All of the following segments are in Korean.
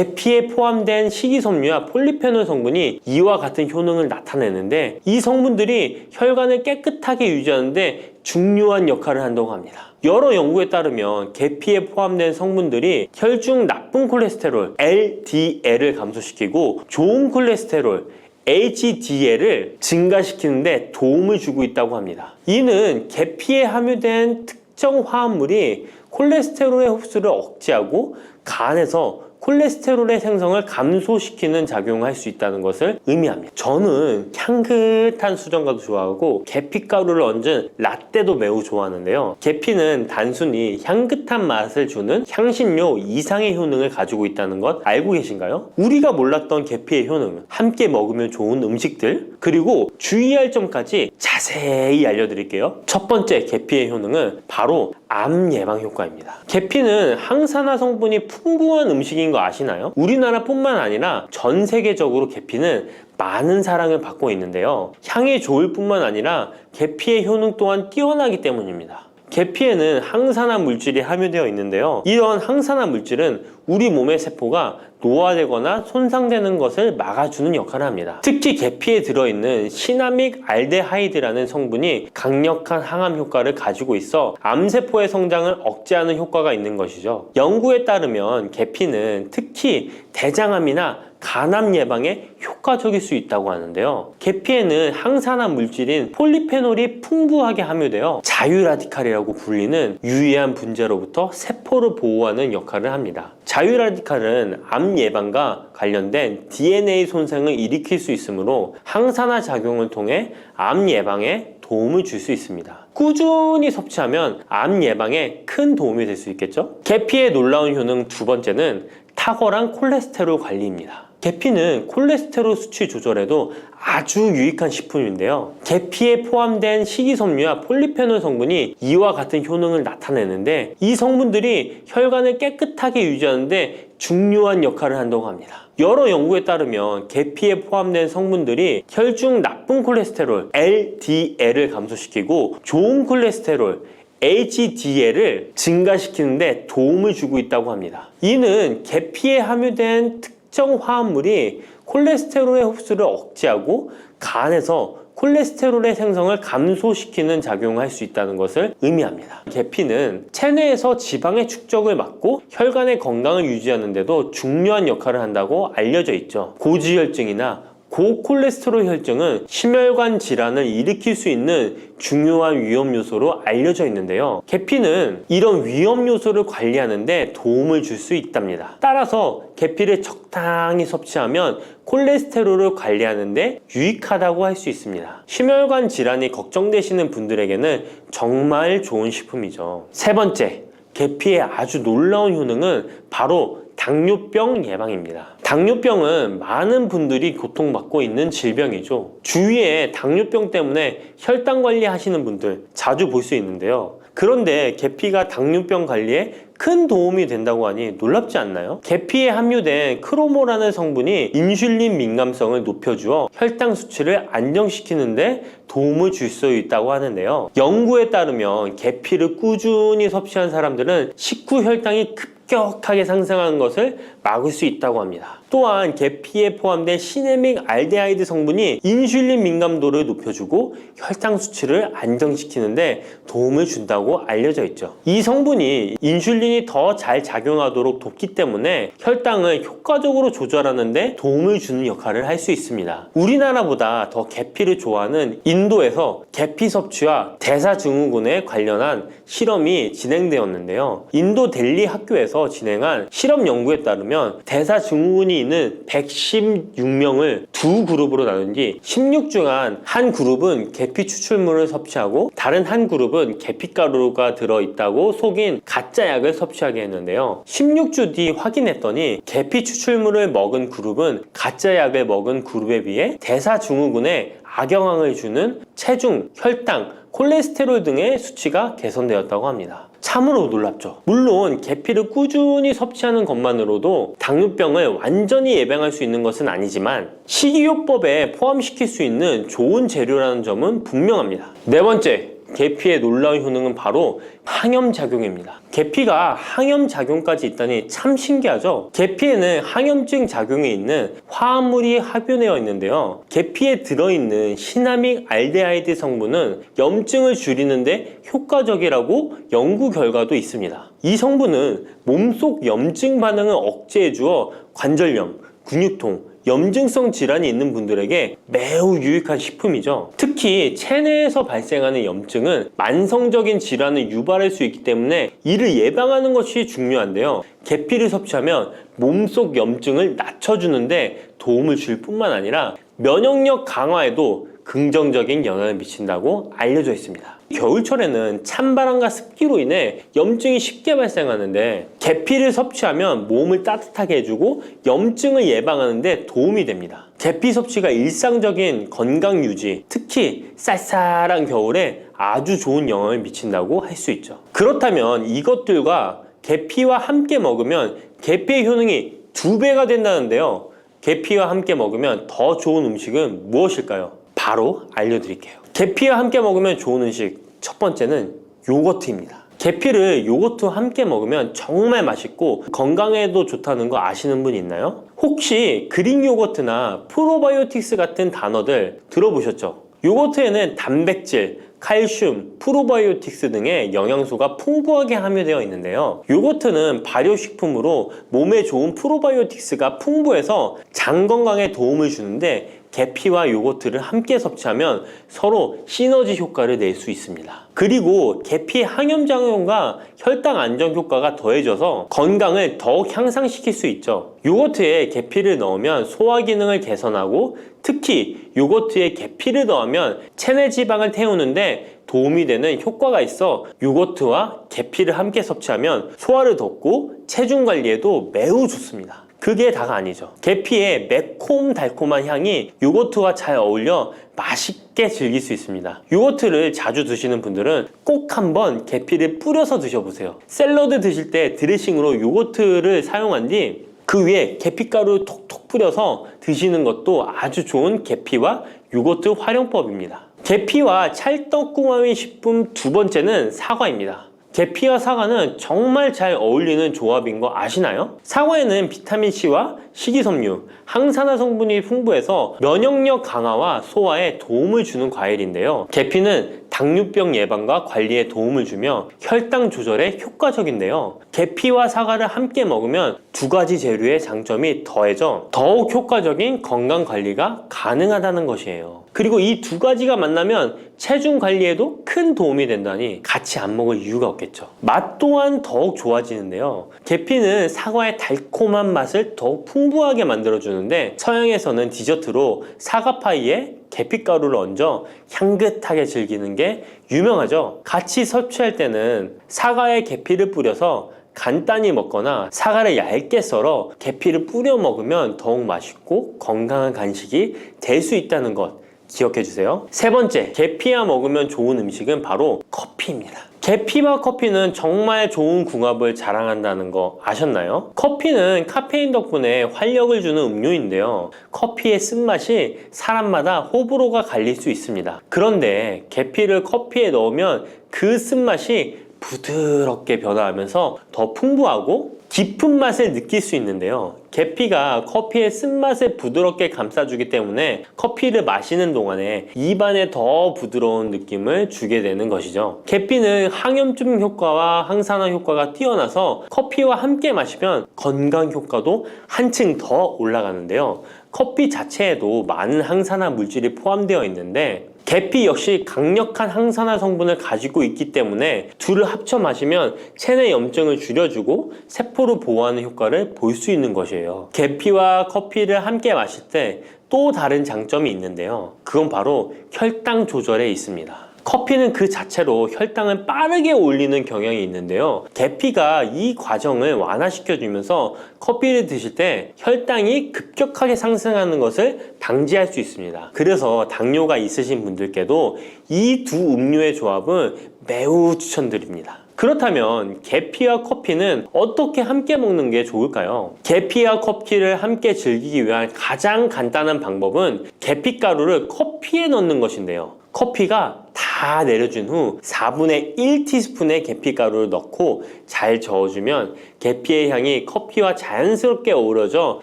계피에 포함된 식이섬유와 폴리페놀 성분이 이와 같은 효능을 나타내는데 이 성분들이 혈관을 깨끗하게 유지하는데 중요한 역할을 한다고 합니다. 여러 연구에 따르면 계피에 포함된 성분들이 혈중 나쁜 콜레스테롤 LDL을 감소시키고 좋은 콜레스테롤 HDL을 증가시키는 데 도움을 주고 있다고 합니다. 이는 계피에 함유된 특정 화합물이 콜레스테롤의 흡수를 억제하고 간에서 콜레스테롤의 생성을 감소시키는 작용을 할 수 있다는 것을 의미합니다. 저는 향긋한 수정과도 좋아하고 계피가루를 얹은 라떼도 매우 좋아하는데요. 계피는 단순히 향긋한 맛을 주는 향신료 이상의 효능을 가지고 있다는 것 알고 계신가요? 우리가 몰랐던 계피의 효능, 함께 먹으면 좋은 음식들, 그리고 주의할 점까지 자세히 알려드릴게요. 첫 번째 계피의 효능은 바로 암 예방 효과입니다. 계피는 항산화 성분이 풍부한 음식인 거 아시나요? 우리나라뿐만 아니라 전 세계적으로 계피는 많은 사랑을 받고 있는데요. 향이 좋을 뿐만 아니라 계피의 효능 또한 뛰어나기 때문입니다. 계피에는 항산화 물질이 함유되어 있는데요. 이런 항산화 물질은 우리 몸의 세포가 노화되거나 손상되는 것을 막아주는 역할을 합니다. 특히 계피에 들어있는 시나믹 알데하이드라는 성분이 강력한 항암 효과를 가지고 있어 암세포의 성장을 억제하는 효과가 있는 것이죠. 연구에 따르면 계피는 특히 대장암이나 간암 예방에 효과적일 수 있다고 하는데요. 계피에는 항산화 물질인 폴리페놀이 풍부하게 함유되어 자유라디칼이라고 불리는 유해한 분자로부터 세포를 보호하는 역할을 합니다. 자유라디칼은 암 예방과 관련된 DNA 손상을 일으킬 수 있으므로 항산화 작용을 통해 암 예방에 도움을 줄 수 있습니다. 꾸준히 섭취하면 암 예방에 큰 도움이 될 수 있겠죠? 계피의 놀라운 효능 두 번째는 탁월한 콜레스테롤 관리입니다. 계피는 콜레스테롤 수치 조절에도 아주 유익한 식품인데요. 계피에 포함된 식이섬유와 폴리페놀 성분이 이와 같은 효능을 나타내는데 이 성분들이 혈관을 깨끗하게 유지하는데 중요한 역할을 한다고 합니다. 여러 연구에 따르면 계피에 포함된 성분들이 혈중 나쁜 콜레스테롤 LDL을 감소시키고 좋은 콜레스테롤 HDL을 증가시키는 데 도움을 주고 있다고 합니다. 이는 계피에 함유된 특정 화합물이 콜레스테롤의 흡수를 억제하고 간에서 콜레스테롤의 생성을 감소시키는 작용을 할 수 있다는 것을 의미합니다. 계피는 체내에서 지방의 축적을 막고 혈관의 건강을 유지하는 데도 중요한 역할을 한다고 알려져 있죠. 고지혈증이나 고콜레스테롤 혈증은 심혈관 질환을 일으킬 수 있는 중요한 위험 요소로 알려져 있는데요. 계피는 이런 위험 요소를 관리하는 데 도움을 줄 수 있답니다. 따라서 계피를 적당히 섭취하면 콜레스테롤을 관리하는 데 유익하다고 할 수 있습니다. 심혈관 질환이 걱정되시는 분들에게는 정말 좋은 식품이죠. 세 번째, 계피의 아주 놀라운 효능은 바로 당뇨병 예방입니다. 당뇨병은 많은 분들이 고통받고 있는 질병이죠. 주위에 당뇨병 때문에 혈당 관리하시는 분들 자주 볼 수 있는데요. 그런데 계피가 당뇨병 관리에 큰 도움이 된다고 하니 놀랍지 않나요? 계피에 함유된 크로모라는 성분이 인슐린 민감성을 높여주어 혈당 수치를 안정시키는데 도움을 줄 수 있다고 하는데요. 연구에 따르면 계피를 꾸준히 섭취한 사람들은 식후 혈당이 급격하게 상승하는 것을 막을 수 있다고 합니다. 또한 계피에 포함된 시네믹 알데하이드 성분이 인슐린 민감도를 높여주고 혈당 수치를 안정시키는데 도움을 준다고 알려져 있죠. 이 성분이 인슐린이 더 잘 작용하도록 돕기 때문에 혈당을 효과적으로 조절하는데 도움을 주는 역할을 할 수 있습니다. 우리나라보다 더 계피를 좋아하는 인도에서 계피 섭취와 대사증후군에 관련한 실험이 진행되었는데요. 인도 델리 학교에서 진행한 실험 연구에 따르면 대사증후군이 있는 116명을 두 그룹으로 나눈 뒤 16주간 한 그룹은 계피 추출물을 섭취하고 다른 한 그룹은 계피가루가 들어있다고 속인 가짜 약을 섭취하게 했는데요. 16주 뒤 확인했더니 계피 추출물을 먹은 그룹은 가짜 약을 먹은 그룹에 비해 대사증후군에 악영향을 주는 체중, 혈당, 콜레스테롤 등의 수치가 개선되었다고 합니다. 참으로 놀랍죠. 물론 계피를 꾸준히 섭취하는 것만으로도 당뇨병을 완전히 예방할 수 있는 것은 아니지만 식이요법에 포함시킬 수 있는 좋은 재료라는 점은 분명합니다. 네 번째, 계피의 놀라운 효능은 바로 항염작용입니다. 계피가 항염작용까지 있다니 참 신기하죠? 계피에는 항염증 작용이 있는 화합물이 함유되어 있는데요. 계피에 들어있는 시나믹 알데하이드 성분은 염증을 줄이는데 효과적이라고 연구 결과도 있습니다. 이 성분은 몸속 염증 반응을 억제해 주어 관절염, 근육통, 염증성 질환이 있는 분들에게 매우 유익한 식품이죠. 특히 체내에서 발생하는 염증은 만성적인 질환을 유발할 수 있기 때문에 이를 예방하는 것이 중요한데요. 계피를 섭취하면 몸속 염증을 낮춰주는데 도움을 줄 뿐만 아니라 면역력 강화에도 긍정적인 영향을 미친다고 알려져 있습니다. 겨울철에는 찬바람과 습기로 인해 염증이 쉽게 발생하는데 계피를 섭취하면 몸을 따뜻하게 해주고 염증을 예방하는 데 도움이 됩니다. 계피 섭취가 일상적인 건강 유지, 특히 쌀쌀한 겨울에 아주 좋은 영향을 미친다고 할 수 있죠. 그렇다면 이것들과 계피와 함께 먹으면 계피의 효능이 2배가 된다는데요. 계피와 함께 먹으면 더 좋은 음식은 무엇일까요? 바로 알려드릴게요. 계피와 함께 먹으면 좋은 음식, 첫 번째는 요거트입니다. 계피를 요거트와 함께 먹으면 정말 맛있고 건강에도 좋다는 거 아시는 분 있나요? 혹시 그릭 요거트나 프로바이오틱스 같은 단어들 들어보셨죠? 요거트에는 단백질, 칼슘, 프로바이오틱스 등의 영양소가 풍부하게 함유되어 있는데요. 요거트는 발효식품으로 몸에 좋은 프로바이오틱스가 풍부해서 장 건강에 도움을 주는데 계피와 요거트를 함께 섭취하면 서로 시너지 효과를 낼 수 있습니다. 그리고 계피 항염작용과 혈당 안정 효과가 더해져서 건강을 더욱 향상시킬 수 있죠. 요거트에 계피를 넣으면 소화 기능을 개선하고 특히 요거트에 계피를 넣으면 체내 지방을 태우는데 도움이 되는 효과가 있어 요거트와 계피를 함께 섭취하면 소화를 돋고 체중 관리에도 매우 좋습니다. 그게 다가 아니죠. 계피의 매콤달콤한 향이 요거트와 잘 어울려 맛있게 즐길 수 있습니다. 요거트를 자주 드시는 분들은 꼭 한번 계피를 뿌려서 드셔보세요. 샐러드 드실 때 드레싱으로 요거트를 사용한 뒤 그 위에 계피가루 톡톡 뿌려서 드시는 것도 아주 좋은 계피와 요거트 활용법입니다. 계피와 찰떡궁합인 식품 2번째는 사과입니다. 계피와 사과는 정말 잘 어울리는 조합인 거 아시나요? 사과에는 비타민C와 식이섬유, 항산화 성분이 풍부해서 면역력 강화와 소화에 도움을 주는 과일인데요. 계피는 당뇨병 예방과 관리에 도움을 주며 혈당 조절에 효과적인데요. 계피와 사과를 함께 먹으면 2가지 재료의 장점이 더해져 더욱 효과적인 건강 관리가 가능하다는 것이에요. 그리고 이 2가지가 만나면 체중 관리에도 큰 도움이 된다니 같이 안 먹을 이유가 없겠죠. 맛 또한 더욱 좋아지는데요. 계피는 사과의 달콤한 맛을 더욱 풍부하게 만들어주는데 서양에서는 디저트로 사과파이에 계피가루를 얹어 향긋하게 즐기는 게 유명하죠. 같이 섭취할 때는 사과에 계피를 뿌려서 간단히 먹거나 사과를 얇게 썰어 계피를 뿌려 먹으면 더욱 맛있고 건강한 간식이 될 수 있다는 것 기억해 주세요. 3번째, 계피와 먹으면 좋은 음식은 바로 커피입니다. 계피와 커피는 정말 좋은 궁합을 자랑한다는 거 아셨나요? 커피는 카페인 덕분에 활력을 주는 음료인데요. 커피의 쓴맛이 사람마다 호불호가 갈릴 수 있습니다. 그런데 계피를 커피에 넣으면 그 쓴맛이 부드럽게 변화하면서 더 풍부하고 깊은 맛을 느낄 수 있는데요. 계피가 커피의 쓴맛을 부드럽게 감싸주기 때문에 커피를 마시는 동안에 입안에 더 부드러운 느낌을 주게 되는 것이죠. 계피는 항염증 효과와 항산화 효과가 뛰어나서 커피와 함께 마시면 건강 효과도 한층 더 올라가는데요. 커피 자체에도 많은 항산화 물질이 포함되어 있는데 계피 역시 강력한 항산화 성분을 가지고 있기 때문에 둘을 합쳐 마시면 체내 염증을 줄여주고 세포를 보호하는 효과를 볼 수 있는 것이에요. 계피와 커피를 함께 마실 때 또 다른 장점이 있는데요. 그건 바로 혈당 조절에 있습니다. 커피는 그 자체로 혈당을 빠르게 올리는 경향이 있는데요. 계피가 이 과정을 완화시켜주면서 커피를 드실 때 혈당이 급격하게 상승하는 것을 방지할 수 있습니다. 그래서 당뇨가 있으신 분들께도 이 2 음료의 조합은 매우 추천드립니다. 그렇다면 계피와 커피는 어떻게 함께 먹는 게 좋을까요? 계피와 커피를 함께 즐기기 위한 가장 간단한 방법은 계피가루를 커피에 넣는 것인데요. 커피가 다 다 내려준 후 4분의 1티스푼의 계피가루를 넣고 잘 저어주면 계피의 향이 커피와 자연스럽게 어우러져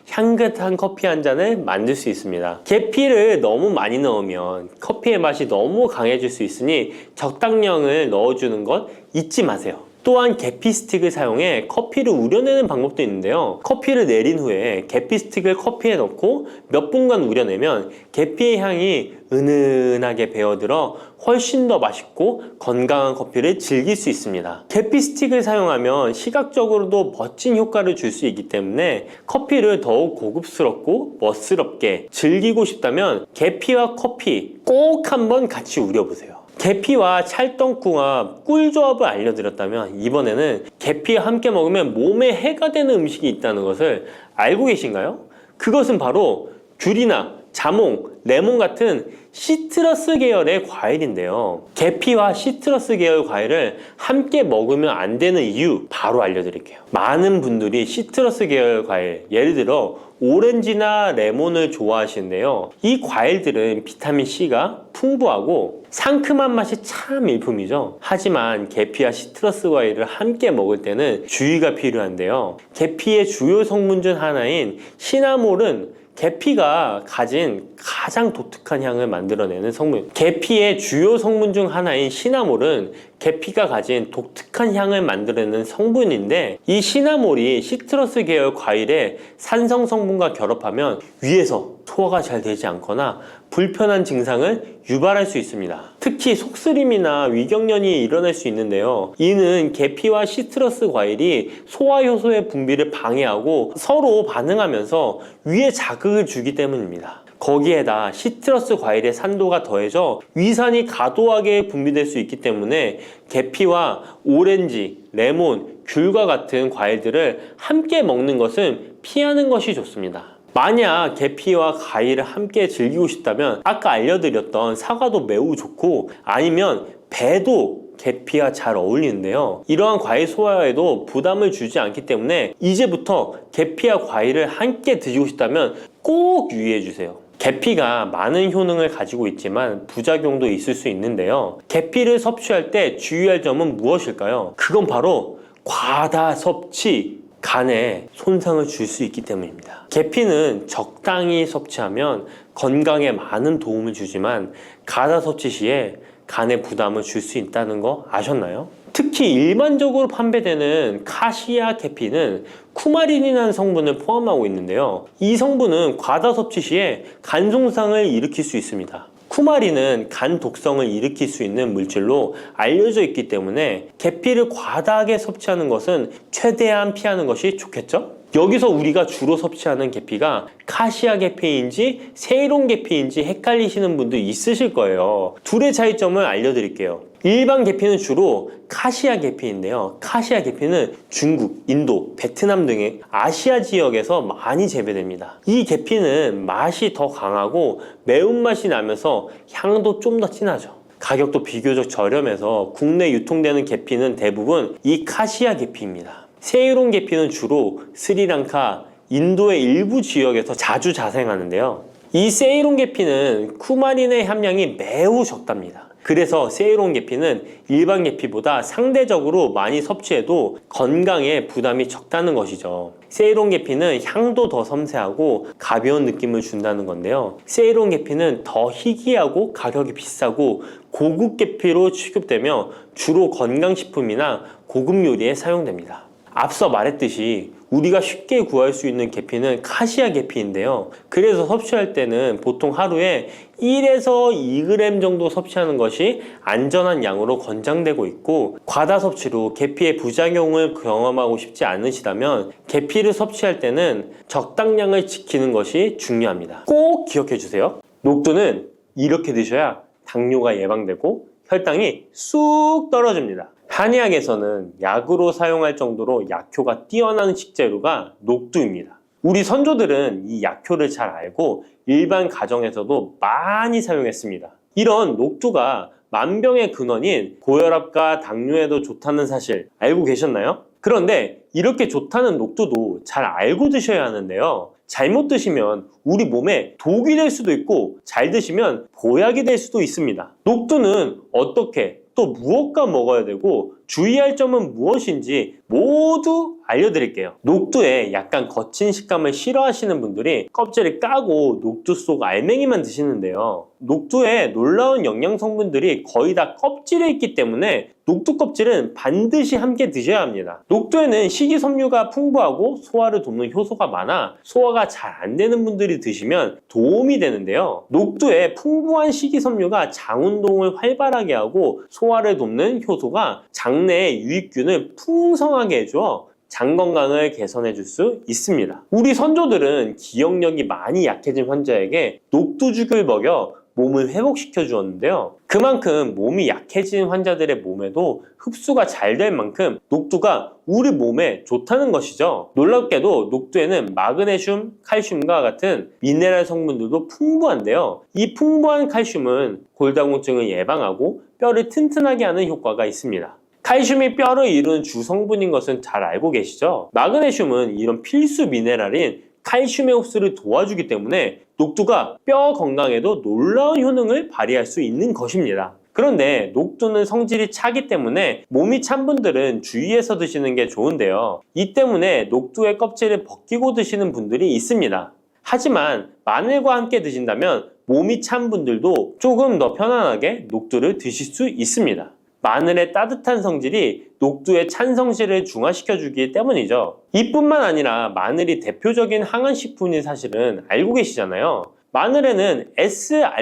향긋한 커피 한 잔을 만들 수 있습니다. 계피를 너무 많이 넣으면 커피의 맛이 너무 강해질 수 있으니 적당량을 넣어주는 것 잊지 마세요. 또한 계피 스틱을 사용해 커피를 우려내는 방법도 있는데요. 커피를 내린 후에 계피 스틱을 커피에 넣고 몇 분간 우려내면 계피의 향이 은은하게 배어들어 훨씬 더 맛있고 건강한 커피를 즐길 수 있습니다. 계피 스틱을 사용하면 시각적으로도 멋진 효과를 줄 수 있기 때문에 커피를 더욱 고급스럽고 멋스럽게 즐기고 싶다면 계피와 커피 꼭 한번 같이 우려보세요. 계피와 찰떡궁합 꿀조합을 알려드렸다면 이번에는 계피와 함께 먹으면 몸에 해가 되는 음식이 있다는 것을 알고 계신가요? 그것은 바로 귤이나 자몽, 레몬 같은 시트러스 계열의 과일인데요. 계피와 시트러스 계열 과일을 함께 먹으면 안 되는 이유 바로 알려드릴게요. 많은 분들이 시트러스 계열 과일, 예를 들어 오렌지나 레몬을 좋아하시는데요. 이 과일들은 비타민C가 풍부하고 상큼한 맛이 참 일품이죠. 하지만 계피와 시트러스 과일을 함께 먹을 때는 주의가 필요한데요. 계피의 주요 성분 중 하나인 시나몰은 계피가 가진 가장 독특한 향을 만들어내는 성분. 계피의 주요 성분 중 하나인 시나몰은 계피가 가진 독특한 향을 만들어내는 성분인데, 이 시나몰이 시트러스 계열 과일의 산성 성분과 결합하면 위에서 소화가 잘 되지 않거나 불편한 증상을 유발할 수 있습니다. 특히 속쓰림이나 위경련이 일어날 수 있는데요. 이는 계피와 시트러스 과일이 소화효소의 분비를 방해하고 서로 반응하면서 위에 자극을 주기 때문입니다. 거기에다 시트러스 과일의 산도가 더해져 위산이 과도하게 분비될 수 있기 때문에 계피와 오렌지, 레몬, 귤과 같은 과일들을 함께 먹는 것은 피하는 것이 좋습니다. 만약 계피와 과일을 함께 즐기고 싶다면 아까 알려드렸던 사과도 매우 좋고, 아니면 배도 계피와 잘 어울리는데요. 이러한 과일 소화에도 부담을 주지 않기 때문에 이제부터 계피와 과일을 함께 드시고 싶다면 꼭 유의해 주세요. 계피가 많은 효능을 가지고 있지만 부작용도 있을 수 있는데요. 계피를 섭취할 때 주의할 점은 무엇일까요? 그건 바로 과다 섭취, 간에 손상을 줄 수 있기 때문입니다. 계피는 적당히 섭취하면 건강에 많은 도움을 주지만 과다 섭취 시에 간에 부담을 줄 수 있다는 거 아셨나요? 특히 일반적으로 판매되는 카시아 계피는 쿠마린이라는 성분을 포함하고 있는데요. 이 성분은 과다 섭취 시에 간 손상을 일으킬 수 있습니다. 쿠마린은 간 독성을 일으킬 수 있는 물질로 알려져 있기 때문에 계피를 과다하게 섭취하는 것은 최대한 피하는 것이 좋겠죠? 여기서 우리가 주로 섭취하는 계피가 카시아 계피인지 세이론 계피인지 헷갈리시는 분도 있으실 거예요. 둘의 차이점을 알려드릴게요. 일반 계피는 주로 카시아 계피인데요. 카시아 계피는 중국, 인도, 베트남 등의 아시아 지역에서 많이 재배됩니다. 이 계피는 맛이 더 강하고 매운맛이 나면서 향도 좀 더 진하죠. 가격도 비교적 저렴해서 국내 유통되는 계피는 대부분 이 카시아 계피입니다. 세이론 계피는 주로 스리랑카, 인도의 일부 지역에서 자주 자생하는데요. 이 세이론 계피는 쿠마린의 함량이 매우 적답니다. 그래서 세이론 계피는 일반 계피보다 상대적으로 많이 섭취해도 건강에 부담이 적다는 것이죠. 세이론 계피는 향도 더 섬세하고 가벼운 느낌을 준다는 건데요. 세이론 계피는 더 희귀하고 가격이 비싸고 고급 계피로 취급되며 주로 건강식품이나 고급 요리에 사용됩니다. 앞서 말했듯이 우리가 쉽게 구할 수 있는 계피는 카시아 계피인데요. 그래서 섭취할 때는 보통 하루에 1에서 2g 정도 섭취하는 것이 안전한 양으로 권장되고 있고, 과다 섭취로 계피의 부작용을 경험하고 싶지 않으시다면 계피를 섭취할 때는 적당량을 지키는 것이 중요합니다. 꼭 기억해 주세요. 녹두는 이렇게 드셔야 당뇨가 예방되고 혈당이 쑥 떨어집니다. 한의학에서는 약으로 사용할 정도로 약효가 뛰어난 식재료가 녹두입니다. 우리 선조들은 이 약효를 잘 알고 일반 가정에서도 많이 사용했습니다. 이런 녹두가 만병의 근원인 고혈압과 당뇨에도 좋다는 사실 알고 계셨나요? 그런데 이렇게 좋다는 녹두도 잘 알고 드셔야 하는데요. 잘못 드시면 우리 몸에 독이 될 수도 있고 잘 드시면 보약이 될 수도 있습니다. 녹두는 어떻게 또 무엇과 먹어야 되고 주의할 점은 무엇인지 모두 알려드릴게요. 녹두에 약간 거친 식감을 싫어하시는 분들이 껍질을 까고 녹두 속 알맹이만 드시는데요. 녹두에 놀라운 영양 성분들이 거의 다 껍질에 있기 때문에 녹두 껍질은 반드시 함께 드셔야 합니다. 녹두에는 식이섬유가 풍부하고 소화를 돕는 효소가 많아 소화가 잘 안 되는 분들이 드시면 도움이 되는데요. 녹두에 풍부한 식이섬유가 장 운동을 활발하게 하고 소화를 돕는 효소가 장내에 유익균을 풍성하게 해줘 장 건강을 개선해 줄 수 있습니다. 우리 선조들은 기억력이 많이 약해진 환자에게 녹두죽을 먹여 몸을 회복시켜 주었는데요. 그만큼 몸이 약해진 환자들의 몸에도 흡수가 잘 될 만큼 녹두가 우리 몸에 좋다는 것이죠. 놀랍게도 녹두에는 마그네슘, 칼슘과 같은 미네랄 성분들도 풍부한데요. 이 풍부한 칼슘은 골다공증을 예방하고 뼈를 튼튼하게 하는 효과가 있습니다. 칼슘이 뼈를 이루는 주 성분인 것은 잘 알고 계시죠? 마그네슘은 이런 필수 미네랄인 칼슘의 흡수를 도와주기 때문에 녹두가 뼈 건강에도 놀라운 효능을 발휘할 수 있는 것입니다. 그런데 녹두는 성질이 차기 때문에 몸이 찬 분들은 주의해서 드시는 게 좋은데요. 이 때문에 녹두의 껍질을 벗기고 드시는 분들이 있습니다. 하지만 마늘과 함께 드신다면 몸이 찬 분들도 조금 더 편안하게 녹두를 드실 수 있습니다. 마늘의 따뜻한 성질이 녹두의 찬 성질을 중화시켜주기 때문이죠. 이뿐만 아니라 마늘이 대표적인 항암식품인 사실은 알고 계시잖아요. 마늘에는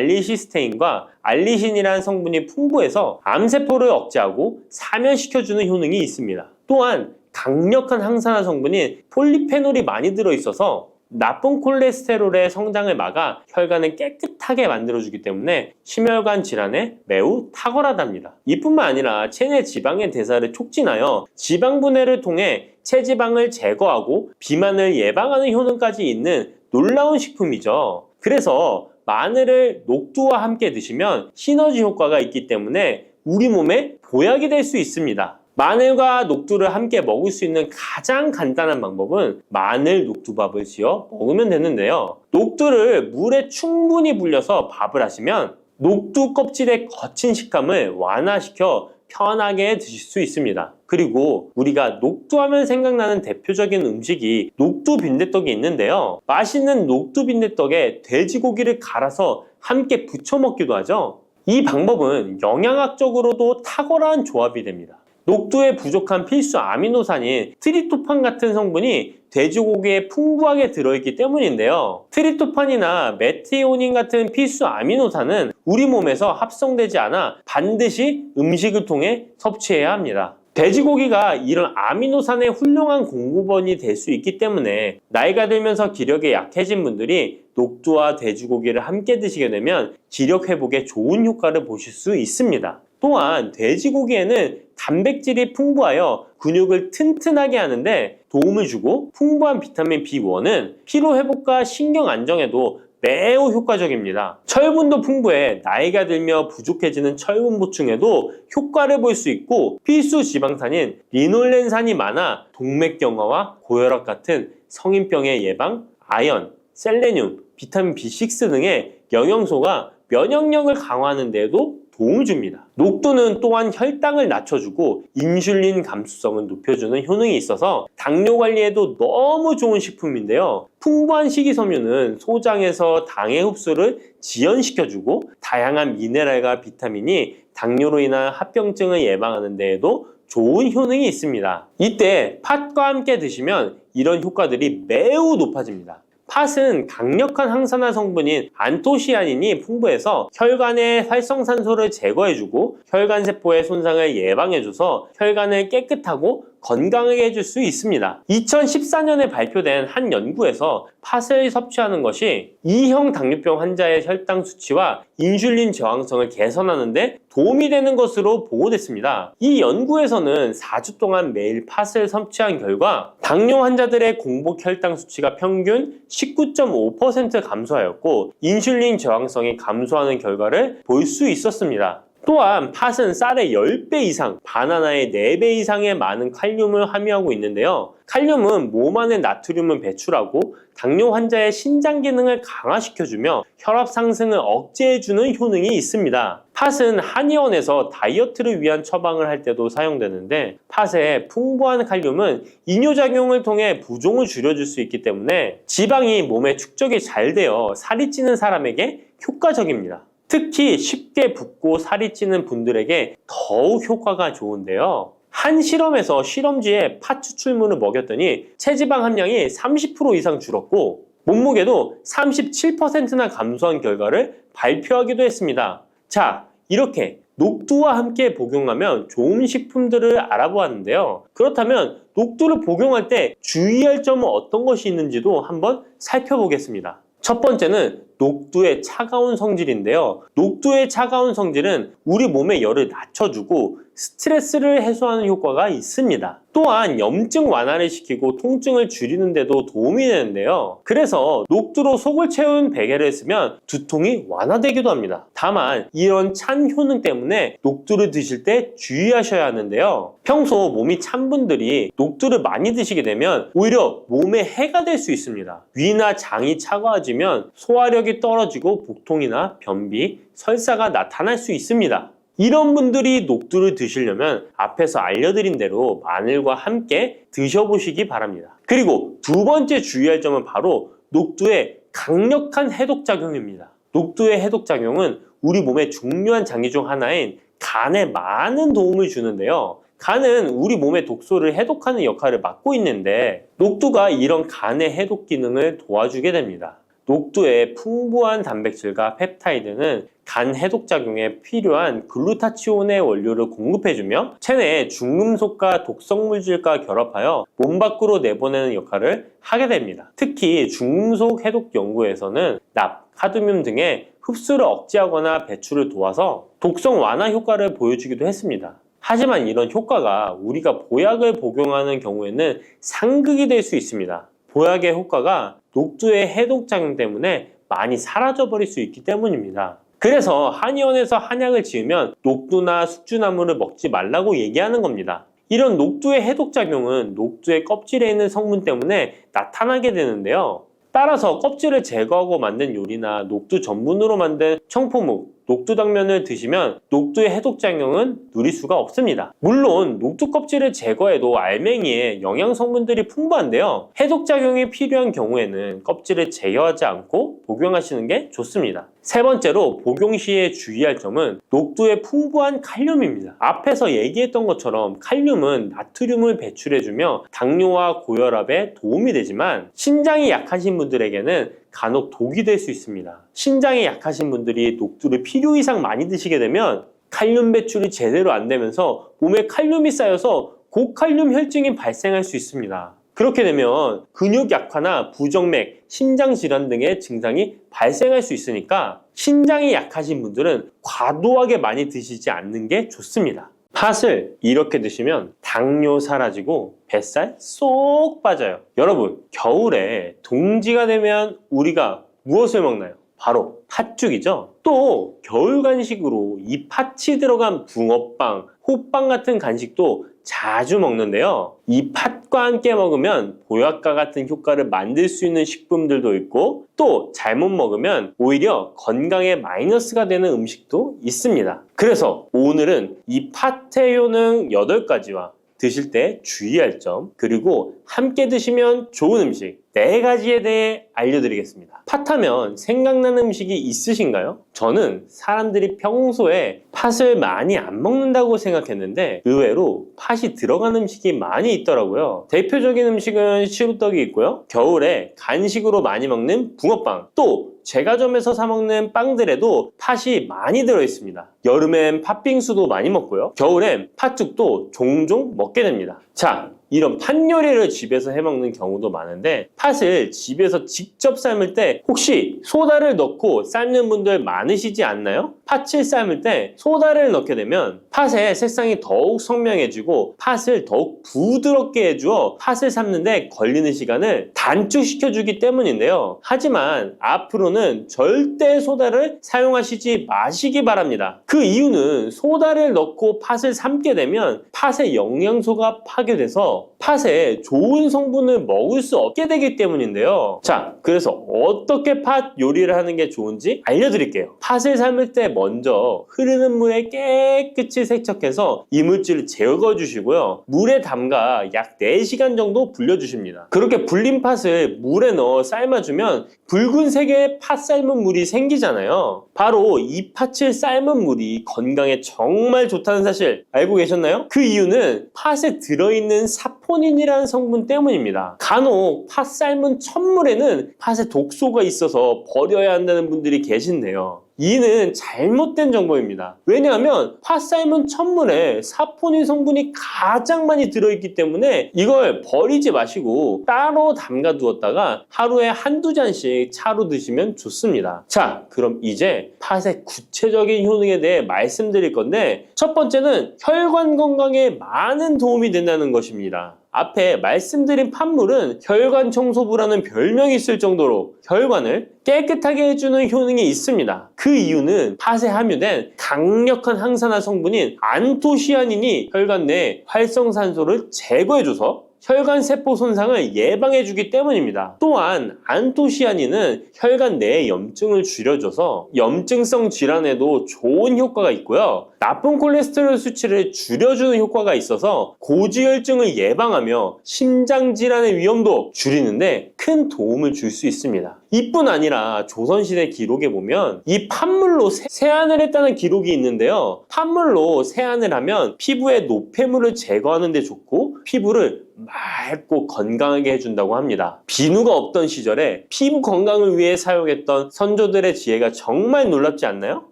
S알리시스테인과 알리신이라는 성분이 풍부해서 암세포를 억제하고 사면시켜주는 효능이 있습니다. 또한 강력한 항산화 성분인 폴리페놀이 많이 들어있어서 나쁜 콜레스테롤의 성장을 막아 혈관을 깨끗하게 만들어주기 때문에 심혈관 질환에 매우 탁월하답니다. 이뿐만 아니라 체내 지방의 대사를 촉진하여 지방 분해를 통해 체지방을 제거하고 비만을 예방하는 효능까지 있는 놀라운 식품이죠. 그래서 마늘을 녹두와 함께 드시면 시너지 효과가 있기 때문에 우리 몸에 보약이 될 수 있습니다. 마늘과 녹두를 함께 먹을 수 있는 가장 간단한 방법은 마늘 녹두밥을 지어 먹으면 되는데요. 녹두를 물에 충분히 불려서 밥을 하시면 녹두 껍질의 거친 식감을 완화시켜 편하게 드실 수 있습니다. 그리고 우리가 녹두하면 생각나는 대표적인 음식이 녹두 빈대떡이 있는데요. 맛있는 녹두 빈대떡에 돼지고기를 갈아서 함께 부쳐 먹기도 하죠. 이 방법은 영양학적으로도 탁월한 조합이 됩니다. 녹두에 부족한 필수 아미노산인 트립토판 같은 성분이 돼지고기에 풍부하게 들어있기 때문인데요. 트립토판이나 메티오닌 같은 필수 아미노산은 우리 몸에서 합성되지 않아 반드시 음식을 통해 섭취해야 합니다. 돼지고기가 이런 아미노산의 훌륭한 공급원이 될 수 있기 때문에 나이가 들면서 기력이 약해진 분들이 녹두와 돼지고기를 함께 드시게 되면 기력 회복에 좋은 효과를 보실 수 있습니다. 또한 돼지고기에는 단백질이 풍부하여 근육을 튼튼하게 하는데 도움을 주고 풍부한 비타민 B1은 피로 회복과 신경 안정에도 매우 효과적입니다. 철분도 풍부해 나이가 들며 부족해지는 철분 보충에도 효과를 볼 수 있고 필수 지방산인 리놀렌산이 많아 동맥경화와 고혈압 같은 성인병의 예방, 아연, 셀레늄, 비타민 B6 등의 영양소가 면역력을 강화하는 데에도 도움을 줍니다. 녹두는 또한 혈당을 낮춰주고 인슐린 감수성을 높여주는 효능이 있어서 당뇨 관리에도 너무 좋은 식품인데요. 풍부한 식이섬유는 소장에서 당의 흡수를 지연시켜주고 다양한 미네랄과 비타민이 당뇨로 인한 합병증을 예방하는 데에도 좋은 효능이 있습니다. 이때 팥과 함께 드시면 이런 효과들이 매우 높아집니다. 팥은 강력한 항산화 성분인 안토시아닌이 풍부해서 혈관의 활성산소를 제거해주고 혈관세포의 손상을 예방해줘서 혈관을 깨끗하고 건강하게 해줄 수 있습니다. 2014년에 발표된 한 연구에서 팥을 섭취하는 것이 2형 당뇨병 환자의 혈당 수치와 인슐린 저항성을 개선하는 데 도움이 되는 것으로 보고됐습니다. 이 연구에서는 4주 동안 매일 팥을 섭취한 결과 당뇨 환자들의 공복 혈당 수치가 평균 19.5% 감소하였고 인슐린 저항성이 감소하는 결과를 볼 수 있었습니다. 또한 팥은 쌀의 10배 이상, 바나나의 4배 이상의 많은 칼륨을 함유하고 있는데요. 칼륨은 몸 안에 나트륨을 배출하고 당뇨 환자의 신장 기능을 강화시켜주며 혈압 상승을 억제해주는 효능이 있습니다. 팥은 한의원에서 다이어트를 위한 처방을 할 때도 사용되는데, 팥의 풍부한 칼륨은 이뇨작용을 통해 부종을 줄여줄 수 있기 때문에 지방이 몸에 축적이 잘 되어 살이 찌는 사람에게 효과적입니다. 특히 쉽게 붓고 살이 찌는 분들에게 더욱 효과가 좋은데요. 한 실험에서 실험쥐에 팥 추출물을 먹였더니 체지방 함량이 30% 이상 줄었고 몸무게도 37%나 감소한 결과를 발표하기도 했습니다. 자, 이렇게 녹두와 함께 복용하면 좋은 식품들을 알아보았는데요. 그렇다면 녹두를 복용할 때 주의할 점은 어떤 것이 있는지도 한번 살펴보겠습니다. 첫 번째는 녹두의 차가운 성질인데요. 녹두의 차가운 성질은 우리 몸의 열을 낮춰주고 스트레스를 해소하는 효과가 있습니다. 또한 염증 완화를 시키고 통증을 줄이는 데도 도움이 되는데요. 그래서 녹두로 속을 채운 베개를 쓰면 두통이 완화되기도 합니다. 다만 이런 찬 효능 때문에 녹두를 드실 때 주의하셔야 하는데요. 평소 몸이 찬 분들이 녹두를 많이 드시게 되면 오히려 몸에 해가 될 수 있습니다. 위나 장이 차가워지면 소화력이 떨어지고 복통이나 변비, 설사가 나타날 수 있습니다. 이런 분들이 녹두를 드시려면 앞에서 알려드린 대로 마늘과 함께 드셔보시기 바랍니다. 그리고 두 번째 주의할 점은 바로 녹두의 강력한 해독작용입니다. 녹두의 해독작용은 우리 몸의 중요한 장기 중 하나인 간에 많은 도움을 주는데요. 간은 우리 몸의 독소를 해독하는 역할을 맡고 있는데 녹두가 이런 간의 해독 기능을 도와주게 됩니다. 녹두의 풍부한 단백질과 펩타이드는 간 해독작용에 필요한 글루타치온의 원료를 공급해주며 체내의 중금속과 독성물질과 결합하여 몸 밖으로 내보내는 역할을 하게 됩니다. 특히 중금속 해독 연구에서는 납, 카드뮴 등의 흡수를 억제하거나 배출을 도와서 독성 완화 효과를 보여주기도 했습니다. 하지만 이런 효과가 우리가 보약을 복용하는 경우에는 상극이 될 수 있습니다. 보약의 효과가 녹두의 해독작용 때문에 많이 사라져버릴 수 있기 때문입니다. 그래서 한의원에서 한약을 지으면 녹두나 숙주나물을 먹지 말라고 얘기하는 겁니다. 이런 녹두의 해독작용은 녹두의 껍질에 있는 성분 때문에 나타나게 되는데요. 따라서 껍질을 제거하고 만든 요리나 녹두 전분으로 만든 청포묵, 녹두당면을 드시면 녹두의 해독작용은 누릴 수가 없습니다. 물론 녹두 껍질을 제거해도 알맹이에 영양 성분들이 풍부한데요. 해독작용이 필요한 경우에는 껍질을 제거하지 않고 복용하시는 게 좋습니다. 세 번째로 복용 시에 주의할 점은 녹두의 풍부한 칼륨입니다. 앞에서 얘기했던 것처럼 칼륨은 나트륨을 배출해주며 당뇨와 고혈압에 도움이 되지만 신장이 약하신 분들에게는 간혹 독이 될 수 있습니다. 신장이 약하신 분들이 녹두를 필요 이상 많이 드시게 되면 칼륨 배출이 제대로 안 되면서 몸에 칼륨이 쌓여서 고칼륨 혈증이 발생할 수 있습니다. 그렇게 되면 근육 약화나 부정맥, 심장 질환 등의 증상이 발생할 수 있으니까 신장이 약하신 분들은 과도하게 많이 드시지 않는 게 좋습니다. 팥을 이렇게 드시면 당뇨 사라지고 뱃살 쏙 빠져요. 여러분, 겨울에 동지가 되면 우리가 무엇을 먹나요? 바로 팥죽이죠. 또 겨울 간식으로 이 팥이 들어간 붕어빵, 호빵 같은 간식도 자주 먹는데요. 이 팥과 함께 먹으면 보약과 같은 효과를 만들 수 있는 식품들도 있고 또 잘못 먹으면 오히려 건강에 마이너스가 되는 음식도 있습니다. 그래서 오늘은 이 팥의 효능 8가지와 드실 때 주의할 점, 그리고 함께 드시면 좋은 음식 4가지에 대해 알려드리겠습니다. 팥하면 생각나는 음식이 있으신가요? 저는 사람들이 평소에 팥을 많이 안 먹는다고 생각했는데 의외로 팥이 들어간 음식이 많이 있더라고요. 대표적인 음식은 시루떡이 있고요. 겨울에 간식으로 많이 먹는 붕어빵, 또 제과점에서 사 먹는 빵들에도 팥이 많이 들어있습니다. 여름엔 팥빙수도 많이 먹고요. 겨울엔 팥죽도 종종 먹게 됩니다. 자, 이런 팥 요리를 집에서 해먹는 경우도 많은데 팥을 집에서 직접 삶을 때 혹시 소다를 넣고 삶는 분들 많으시지 않나요? 팥을 삶을 때 소다를 넣게 되면 팥의 색상이 더욱 선명해지고 팥을 더욱 부드럽게 해주어 팥을 삶는데 걸리는 시간을 단축시켜주기 때문인데요. 하지만 앞으로는 절대 소다를 사용하시지 마시기 바랍니다. 그 이유는 소다를 넣고 팥을 삶게 되면 팥의 영양소가 파괴돼서 팥에 좋은 성분을 먹을 수 없게 되기 때문인데요. 자, 그래서 어떻게 팥 요리를 하는 게 좋은지 알려드릴게요. 팥을 삶을 때 먼저 흐르는 물에 깨끗이 세척해서 이물질을 제거해 주시고요. 물에 담가 약 4시간 정도 불려주십니다. 그렇게 불린 팥을 물에 넣어 삶아주면 붉은색의 팥 삶은 물이 생기잖아요. 바로 이 팥을 삶은 물이 건강에 정말 좋다는 사실 알고 계셨나요? 그 이유는 팥에 들어있는 사포닌이라는 성분 때문입니다. 간혹 팥 삶은 첫물에는 팥에 독소가 있어서 버려야 한다는 분들이 계신데요. 이는 잘못된 정보입니다. 왜냐하면 팥 삶은 첫물에 사포닌 성분이 가장 많이 들어있기 때문에 이걸 버리지 마시고 따로 담가 두었다가 하루에 한두 잔씩 차로 드시면 좋습니다. 자, 그럼 이제 팥의 구체적인 효능에 대해 말씀드릴 건데 첫 번째는 혈관 건강에 많은 도움이 된다는 것입니다. 앞에 말씀드린 팥물은 혈관 청소부라는 별명이 있을 정도로 혈관을 깨끗하게 해주는 효능이 있습니다. 그 이유는 팥에 함유된 강력한 항산화 성분인 안토시아닌이 혈관 내 활성산소를 제거해줘서 혈관 세포 손상을 예방해주기 때문입니다. 또한 안토시아닌은 혈관 내의 염증을 줄여줘서 염증성 질환에도 좋은 효과가 있고요. 나쁜 콜레스테롤 수치를 줄여주는 효과가 있어서 고지혈증을 예방하며 심장질환의 위험도 줄이는데 큰 도움을 줄 수 있습니다. 이뿐 아니라 조선시대 기록에 보면 이 팥물로 세안을 했다는 기록이 있는데요. 팥물로 세안을 하면 피부의 노폐물을 제거하는 데 좋고 피부를 맑고 건강하게 해준다고 합니다. 비누가 없던 시절에 피부 건강을 위해 사용했던 선조들의 지혜가 정말 놀랍지 않나요?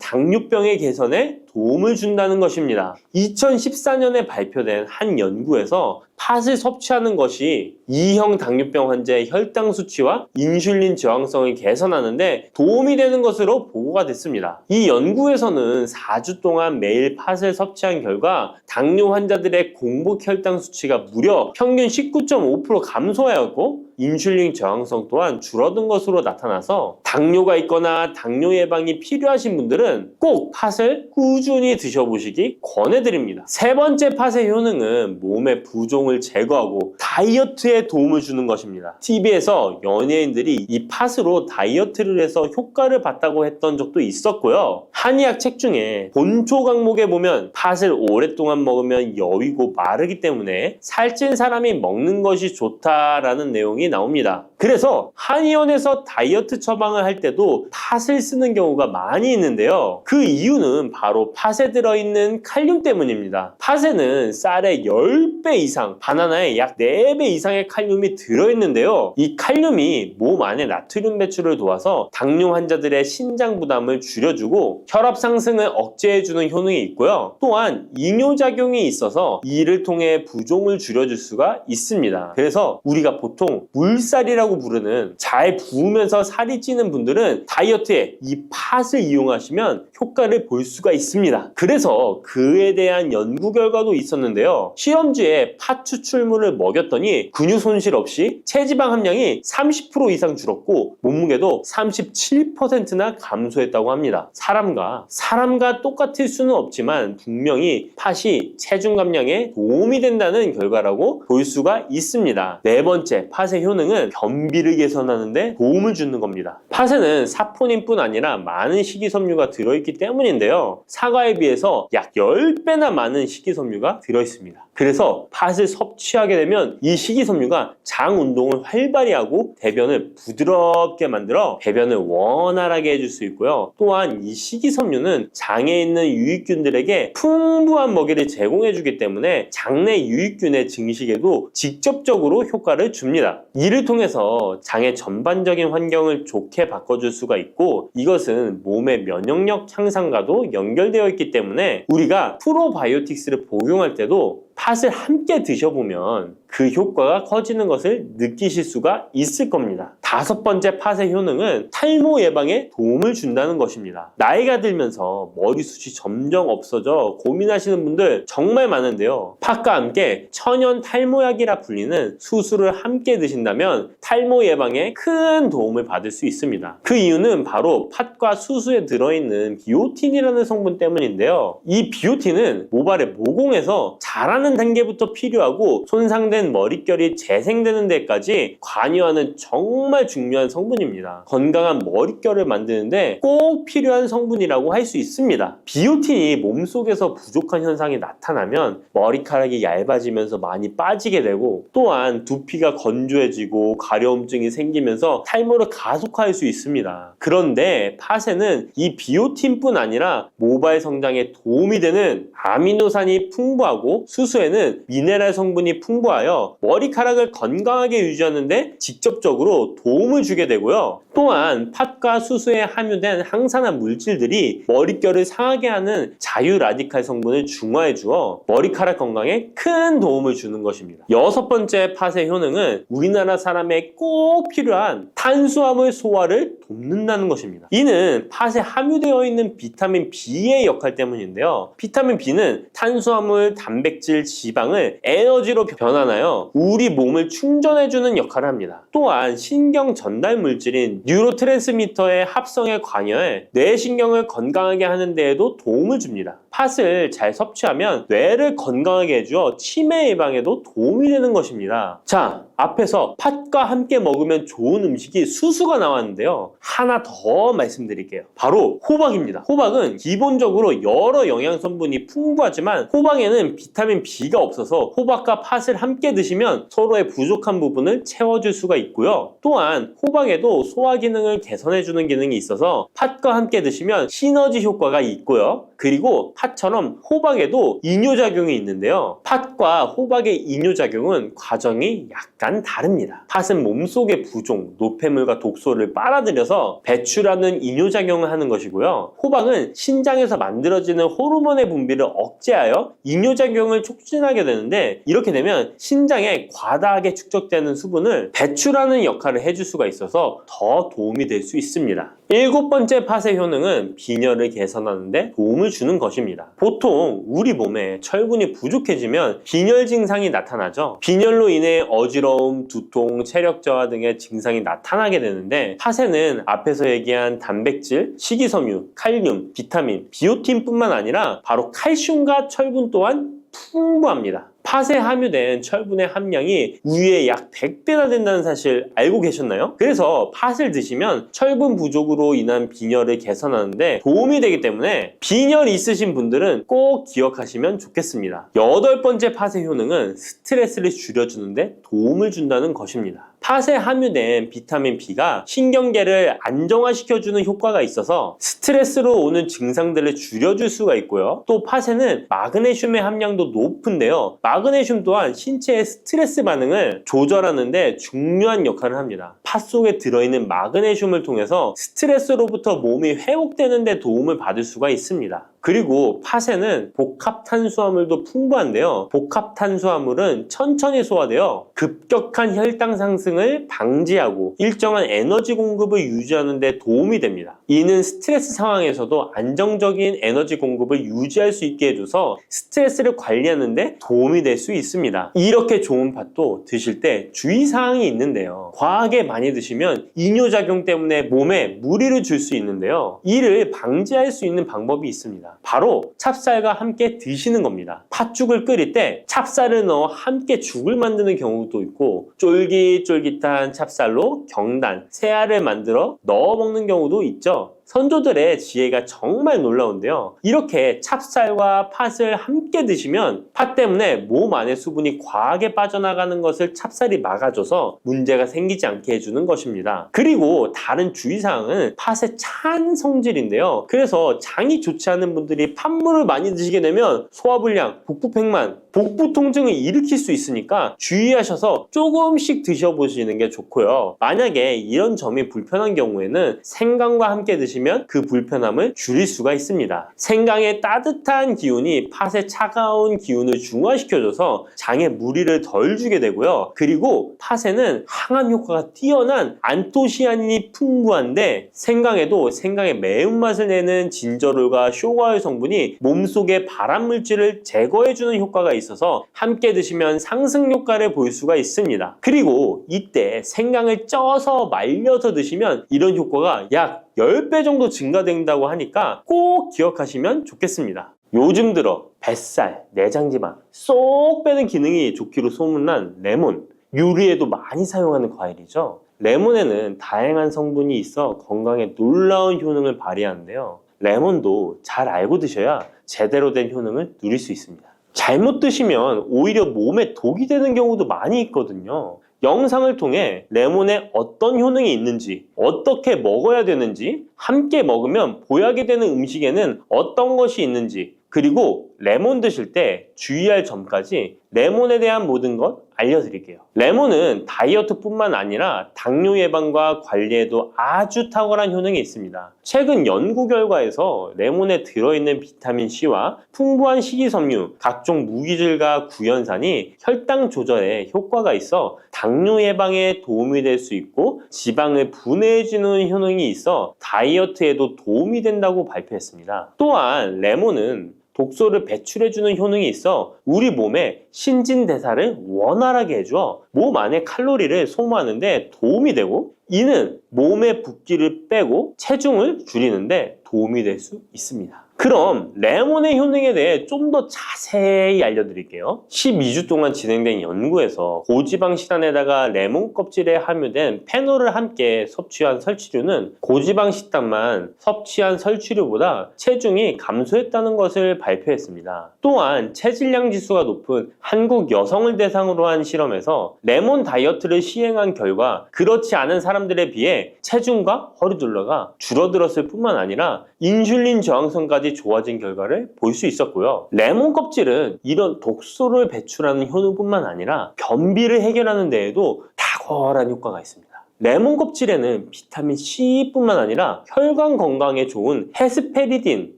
당뇨병의 개선에 도움을 준다는 것입니다. 2014년에 발표된 한 연구에서 팥을 섭취하는 것이 2형 당뇨병 환자의 혈당 수치와 인슐린 저항성을 개선하는데 도움이 되는 것으로 보고가 됐습니다. 이 연구에서는 4주 동안 매일 팥을 섭취한 결과 당뇨 환자들의 공복 혈당 수치가 무려 평균 19.5% 감소하였고 인슐린 저항성 또한 줄어든 것으로 나타나서 당뇨가 있거나 당뇨 예방이 필요하신 분들은 꼭 팥을 꾸준히 드셔보시기 권해드립니다. 세 번째 팥의 효능은 몸의 부종을 제거하고 다이어트에 도움을 주는 것입니다. TV에서 연예인들이 이 팥으로 다이어트를 해서 효과를 봤다고 했던 적도 있었고요. 한의학 책 중에 본초 강목에 보면 팥을 오랫동안 먹으면 여위고 마르기 때문에 살찐 사람이 먹는 것이 좋다라는 내용이 나옵니다. 그래서 한의원에서 다이어트 처방을 할 때도 팥을 쓰는 경우가 많이 있는데요. 그 이유는 바로 팥에 들어있는 칼륨 때문입니다. 팥에는 쌀의 10배 이상, 바나나에 약 4배 이상의 칼륨이 들어있는데요. 이 칼륨이 몸 안에 나트륨 배출을 도와서 당뇨 환자들의 신장 부담을 줄여주고 혈압 상승을 억제해주는 효능이 있고요. 또한 이뇨작용이 있어서 이를 통해 부종을 줄여줄 수가 있습니다. 그래서 우리가 보통 물살이라고 부르는 잘 부으면서 살이 찌는 분들은 다이어트에 이 팥을 이용하시면 효과를 볼 수가 있습니다. 그래서 그에 대한 연구 결과도 있었는데요. 실험주에 팥 추출물을 먹였더니 근육 손실 없이 체지방 함량이 30% 이상 줄었고 몸무게도 37%나 감소했다고 합니다. 사람과 똑같을 수는 없지만 분명히 팥이 체중 감량에 도움이 된다는 결과라고 볼 수가 있습니다. 네 번째, 팥의 효능은 변비를 개선하는 데 도움을 주는 겁니다. 팥에는 사포닌뿐 아니라 많은 식이섬유가 들어있기 때문인데요. 사과에 비해서 약 10배나 많은 식이섬유가 들어있습니다. 그래서 팥을 섭취하게 되면 이 식이섬유가 장 운동을 활발히 하고 대변을 부드럽게 만들어 배변을 원활하게 해줄 수 있고요. 또한 이 식이섬유는 장에 있는 유익균들에게 풍부한 먹이를 제공해주기 때문에 장내 유익균의 증식에도 직접적으로 효과를 줍니다. 이를 통해서 장의 전반적인 환경을 좋게 바꿔줄 수가 있고 이것은 몸의 면역력 향상과도 연결되어 있기 때문에 우리가 프로바이오틱스를 복용할 때도 팥을 함께 드셔보면 그 효과가 커지는 것을 느끼실 수가 있을 겁니다. 다섯 번째 팥의 효능은 탈모 예방에 도움을 준다는 것입니다. 나이가 들면서 머리숱이 점점 없어져 고민하시는 분들 정말 많은데요. 팥과 함께 천연 탈모약이라 불리는 수수를 함께 드신다면 탈모 예방에 큰 도움을 받을 수 있습니다. 그 이유는 바로 팥과 수수에 들어있는 비오틴이라는 성분 때문인데요. 이 비오틴은 모발의 모공에서 자라는 단계부터 필요하고 손상된 머릿결이 재생되는 데까지 관여하는 정말 중요한 성분입니다. 건강한 머릿결을 만드는데 꼭 필요한 성분이라고 할 수 있습니다. 비오틴이 몸속에서 부족한 현상이 나타나면 머리카락이 얇아지면서 많이 빠지게 되고, 또한 두피가 건조해지고 가려움증이 생기면서 탈모를 가속화할 수 있습니다. 그런데 팥에는 이 비오틴뿐 아니라 모발 성장에 도움이 되는 아미노산이 풍부하고 수수에는 미네랄 성분이 풍부하여 머리카락을 건강하게 유지하는데 직접적으로 도움을 주게 되고요. 또한 팥과 수수에 함유된 항산화 물질들이 머릿결을 상하게 하는 자유 라디칼 성분을 중화해 주어 머리카락 건강에 큰 도움을 주는 것입니다. 여섯 번째 팥의 효능은 우리나라 사람에 꼭 필요한 탄수화물 소화를 돕는다는 것입니다. 이는 팥에 함유되어 있는 비타민 B의 역할 때문인데요. 비타민 B는 탄수화물, 단백질, 지방을 에너지로 변환하여 우리 몸을 충전해주는 역할을 합니다. 또한 신경 전달 물질인 뉴로트랜스미터의 합성에 관여해 뇌신경을 건강하게 하는 데에도 도움을 줍니다. 팥을 잘 섭취하면 뇌를 건강하게 해주어 치매 예방에도 도움이 되는 것입니다. 자, 앞에서 팥과 함께 먹으면 좋은 음식이 수수가 나왔는데요. 하나 더 말씀드릴게요. 바로 호박입니다. 호박은 기본적으로 여러 영양성분이 풍부하지만 호박에는 비타민 B가 없어서 호박과 팥을 함께 드시면 서로의 부족한 부분을 채워줄 수가 있고요. 또한 호박에도 소화 기능을 개선해주는 기능이 있어서 팥과 함께 드시면 시너지 효과가 있고요. 그리고 팥처럼 호박에도 이뇨작용이 있는데요. 팥과 호박의 이뇨작용은 과정이 약간 다릅니다. 팥은 몸속의 부종, 노폐물과 독소를 빨아들여서 배출하는 이뇨작용을 하는 것이고요. 호박은 신장에서 만들어지는 호르몬의 분비를 억제하여 이뇨작용을 촉진하게 되는데, 이렇게 되면 신장에 과다하게 축적되는 수분을 배출하는 역할을 해줄 수가 있어서 더 도움이 될 수 있습니다. 일곱 번째 팥의 효능은 빈혈을 개선하는 데 도움을 주는 것입니다. 보통 우리 몸에 철분이 부족해지면 빈혈 증상이 나타나죠. 빈혈로 인해 어지러움, 두통, 체력 저하 등의 증상이 나타나게 되는데, 팥에는 앞에서 얘기한 단백질, 식이섬유, 칼륨, 비타민, 비오틴뿐만 아니라 바로 칼슘과 철분 또한 풍부합니다. 팥에 함유된 철분의 함량이 우유의 약 100배나 된다는 사실 알고 계셨나요? 그래서 팥을 드시면 철분 부족으로 인한 빈혈을 개선하는데 도움이 되기 때문에 빈혈이 있으신 분들은 꼭 기억하시면 좋겠습니다. 여덟 번째 팥의 효능은 스트레스를 줄여주는데 도움을 준다는 것입니다. 팥에 함유된 비타민 B가 신경계를 안정화시켜주는 효과가 있어서 스트레스로 오는 증상들을 줄여줄 수가 있고요. 또 팥에는 마그네슘의 함량도 높은데요. 마그네슘 또한 신체의 스트레스 반응을 조절하는 데 중요한 역할을 합니다. 팥 속에 들어있는 마그네슘을 통해서 스트레스로부터 몸이 회복되는 데 도움을 받을 수가 있습니다. 그리고 팥에는 복합 탄수화물도 풍부한데요. 복합 탄수화물은 천천히 소화되어 급격한 혈당 상승을 방지하고 일정한 에너지 공급을 유지하는 데 도움이 됩니다. 이는 스트레스 상황에서도 안정적인 에너지 공급을 유지할 수 있게 해줘서 스트레스를 관리하는 데 도움이 될 수 있습니다. 이렇게 좋은 팥도 드실 때 주의사항이 있는데요. 과하게 많이 드시면 이뇨작용 때문에 몸에 무리를 줄 수 있는데요. 이를 방지할 수 있는 방법이 있습니다. 바로 찹쌀과 함께 드시는 겁니다. 팥죽을 끓일 때 찹쌀을 넣어 함께 죽을 만드는 경우도 있고, 쫄깃쫄깃한 찹쌀로 경단, 새알을 만들어 넣어 먹는 경우도 있죠. 선조들의 지혜가 정말 놀라운데요. 이렇게 찹쌀과 팥을 함께 드시면 팥 때문에 몸 안에 수분이 과하게 빠져나가는 것을 찹쌀이 막아줘서 문제가 생기지 않게 해주는 것입니다. 그리고 다른 주의사항은 팥의 찬 성질인데요. 그래서 장이 좋지 않은 분들이 팥물을 많이 드시게 되면 소화불량, 복부팽만, 복부 통증을 일으킬 수 있으니까 주의하셔서 조금씩 드셔보시는 게 좋고요. 만약에 이런 점이 불편한 경우에는 생강과 함께 드시면 그 불편함을 줄일 수가 있습니다. 생강의 따뜻한 기운이 팥의 차가운 기운을 중화시켜줘서 장에 무리를 덜 주게 되고요. 그리고 팥에는 항암 효과가 뛰어난 안토시아닌이 풍부한데 생강에도 생강의 매운맛을 내는 진저롤과 쇼가올 성분이 몸속의 발암물질을 제거해주는 효과가 있어서 함께 드시면 상승 효과를 볼 수가 있습니다. 그리고 이때 생강을 쪄서 말려서 드시면 이런 효과가 약 10배 정도 증가된다고 하니까 꼭 기억하시면 좋겠습니다. 요즘 들어 뱃살, 내장지방 쏙 빼는 기능이 좋기로 소문난 레몬, 요리에도 많이 사용하는 과일이죠. 레몬에는 다양한 성분이 있어 건강에 놀라운 효능을 발휘하는데요. 레몬도 잘 알고 드셔야 제대로 된 효능을 누릴 수 있습니다. 잘못 드시면 오히려 몸에 독이 되는 경우도 많이 있거든요. 영상을 통해 레몬에 어떤 효능이 있는지, 어떻게 먹어야 되는지, 함께 먹으면 보약이 되는 음식에는 어떤 것이 있는지, 그리고 레몬 드실 때 주의할 점까지 레몬에 대한 모든 것 알려드릴게요. 레몬은 다이어트뿐만 아니라 당뇨 예방과 관리에도 아주 탁월한 효능이 있습니다. 최근 연구 결과에서 레몬에 들어있는 비타민 C와 풍부한 식이섬유, 각종 무기질과 구연산이 혈당 조절에 효과가 있어 당뇨 예방에 도움이 될 수 있고 지방을 분해해주는 효능이 있어 다이어트에도 도움이 된다고 발표했습니다. 또한 레몬은 독소를 배출해주는 효능이 있어 우리 몸의 신진대사를 원활하게 해줘 몸 안에 칼로리를 소모하는데 도움이 되고 이는 몸의 붓기를 빼고 체중을 줄이는데 도움이 될 수 있습니다. 그럼 레몬의 효능에 대해 좀 더 자세히 알려드릴게요. 12주 동안 진행된 연구에서 고지방 식단에다가 레몬 껍질에 함유된 페놀을 함께 섭취한 설치류는 고지방 식단만 섭취한 설치류보다 체중이 감소했다는 것을 발표했습니다. 또한 체질량 지수가 높은 한국 여성을 대상으로 한 실험에서 레몬 다이어트를 시행한 결과 그렇지 않은 사람들에 비해 체중과 허리둘러가 줄어들었을 뿐만 아니라 인슐린 저항성까지 좋아진 결과를 볼 수 있었고요. 레몬 껍질은 이런 독소를 배출하는 효능뿐만 아니라 변비를 해결하는 데에도 탁월한 효과가 있습니다. 레몬 껍질에는 비타민 C뿐만 아니라 혈관 건강에 좋은 헤스페리딘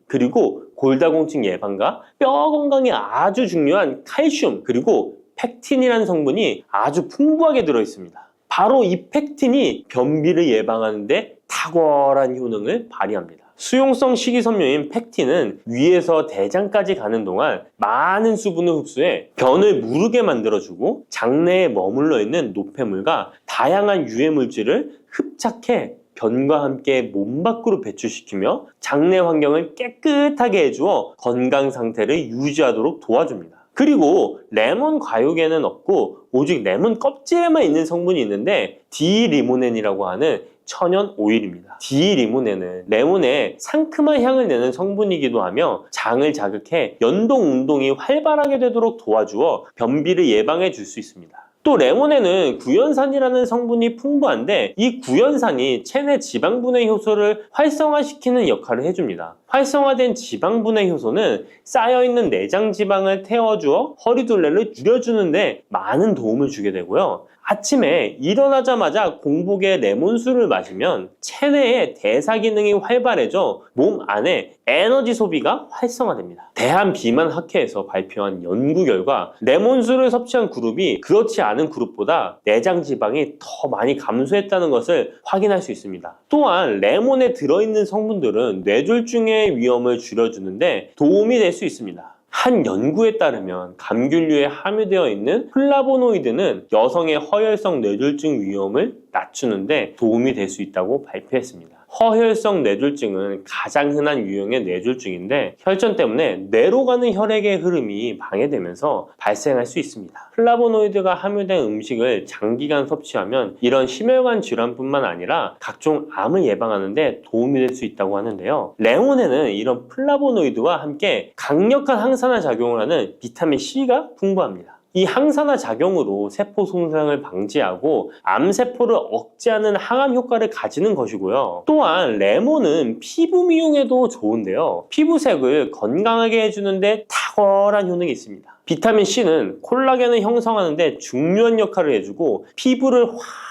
그리고 골다공증 예방과 뼈 건강에 아주 중요한 칼슘 그리고 팩틴이라는 성분이 아주 풍부하게 들어있습니다. 바로 이 팩틴이 변비를 예방하는 데 탁월한 효능을 발휘합니다. 수용성 식이섬유인 팩틴은 위에서 대장까지 가는 동안 많은 수분을 흡수해 변을 무르게 만들어주고 장내에 머물러 있는 노폐물과 다양한 유해 물질을 흡착해 변과 함께 몸 밖으로 배출시키며 장내 환경을 깨끗하게 해주어 건강 상태를 유지하도록 도와줍니다. 그리고 레몬 과육에는 없고 오직 레몬 껍질에만 있는 성분이 있는데 디리모넨이라고 하는 천연 오일입니다. 디리모넨은 레몬의 상큼한 향을 내는 성분이기도 하며 장을 자극해 연동 운동이 활발하게 되도록 도와주어 변비를 예방해 줄 수 있습니다. 또 레몬에는 구연산이라는 성분이 풍부한데 이 구연산이 체내 지방분해 효소를 활성화시키는 역할을 해줍니다. 활성화된 지방분해 효소는 쌓여있는 내장 지방을 태워주어 허리둘레를 줄여주는데 많은 도움을 주게 되고요. 아침에 일어나자마자 공복에 레몬수를 마시면 체내의 대사 기능이 활발해져 몸 안에 에너지 소비가 활성화됩니다. 대한비만학회에서 발표한 연구 결과 레몬수를 섭취한 그룹이 그렇지 않은 그룹보다 내장 지방이 더 많이 감소했다는 것을 확인할 수 있습니다. 또한 레몬에 들어있는 성분들은 뇌졸중의 위험을 줄여주는데 도움이 될 수 있습니다. 한 연구에 따르면 감귤류에 함유되어 있는 플라보노이드는 여성의 허혈성 뇌졸중 위험을 낮추는데 도움이 될 수 있다고 발표했습니다. 허혈성 뇌졸중은 가장 흔한 유형의 뇌졸중인데 혈전 때문에 뇌로 가는 혈액의 흐름이 방해되면서 발생할 수 있습니다. 플라보노이드가 함유된 음식을 장기간 섭취하면 이런 심혈관 질환뿐만 아니라 각종 암을 예방하는 데 도움이 될 수 있다고 하는데요. 레몬에는 이런 플라보노이드와 함께 강력한 항산화 작용을 하는 비타민 C가 풍부합니다. 이 항산화 작용으로 세포 손상을 방지하고 암세포를 억제하는 항암 효과를 가지는 것이고요. 또한 레몬은 피부 미용에도 좋은데요. 피부색을 건강하게 해주는데 탁월한 효능이 있습니다. 비타민 C는 콜라겐을 형성하는데 중요한 역할을 해주고 피부를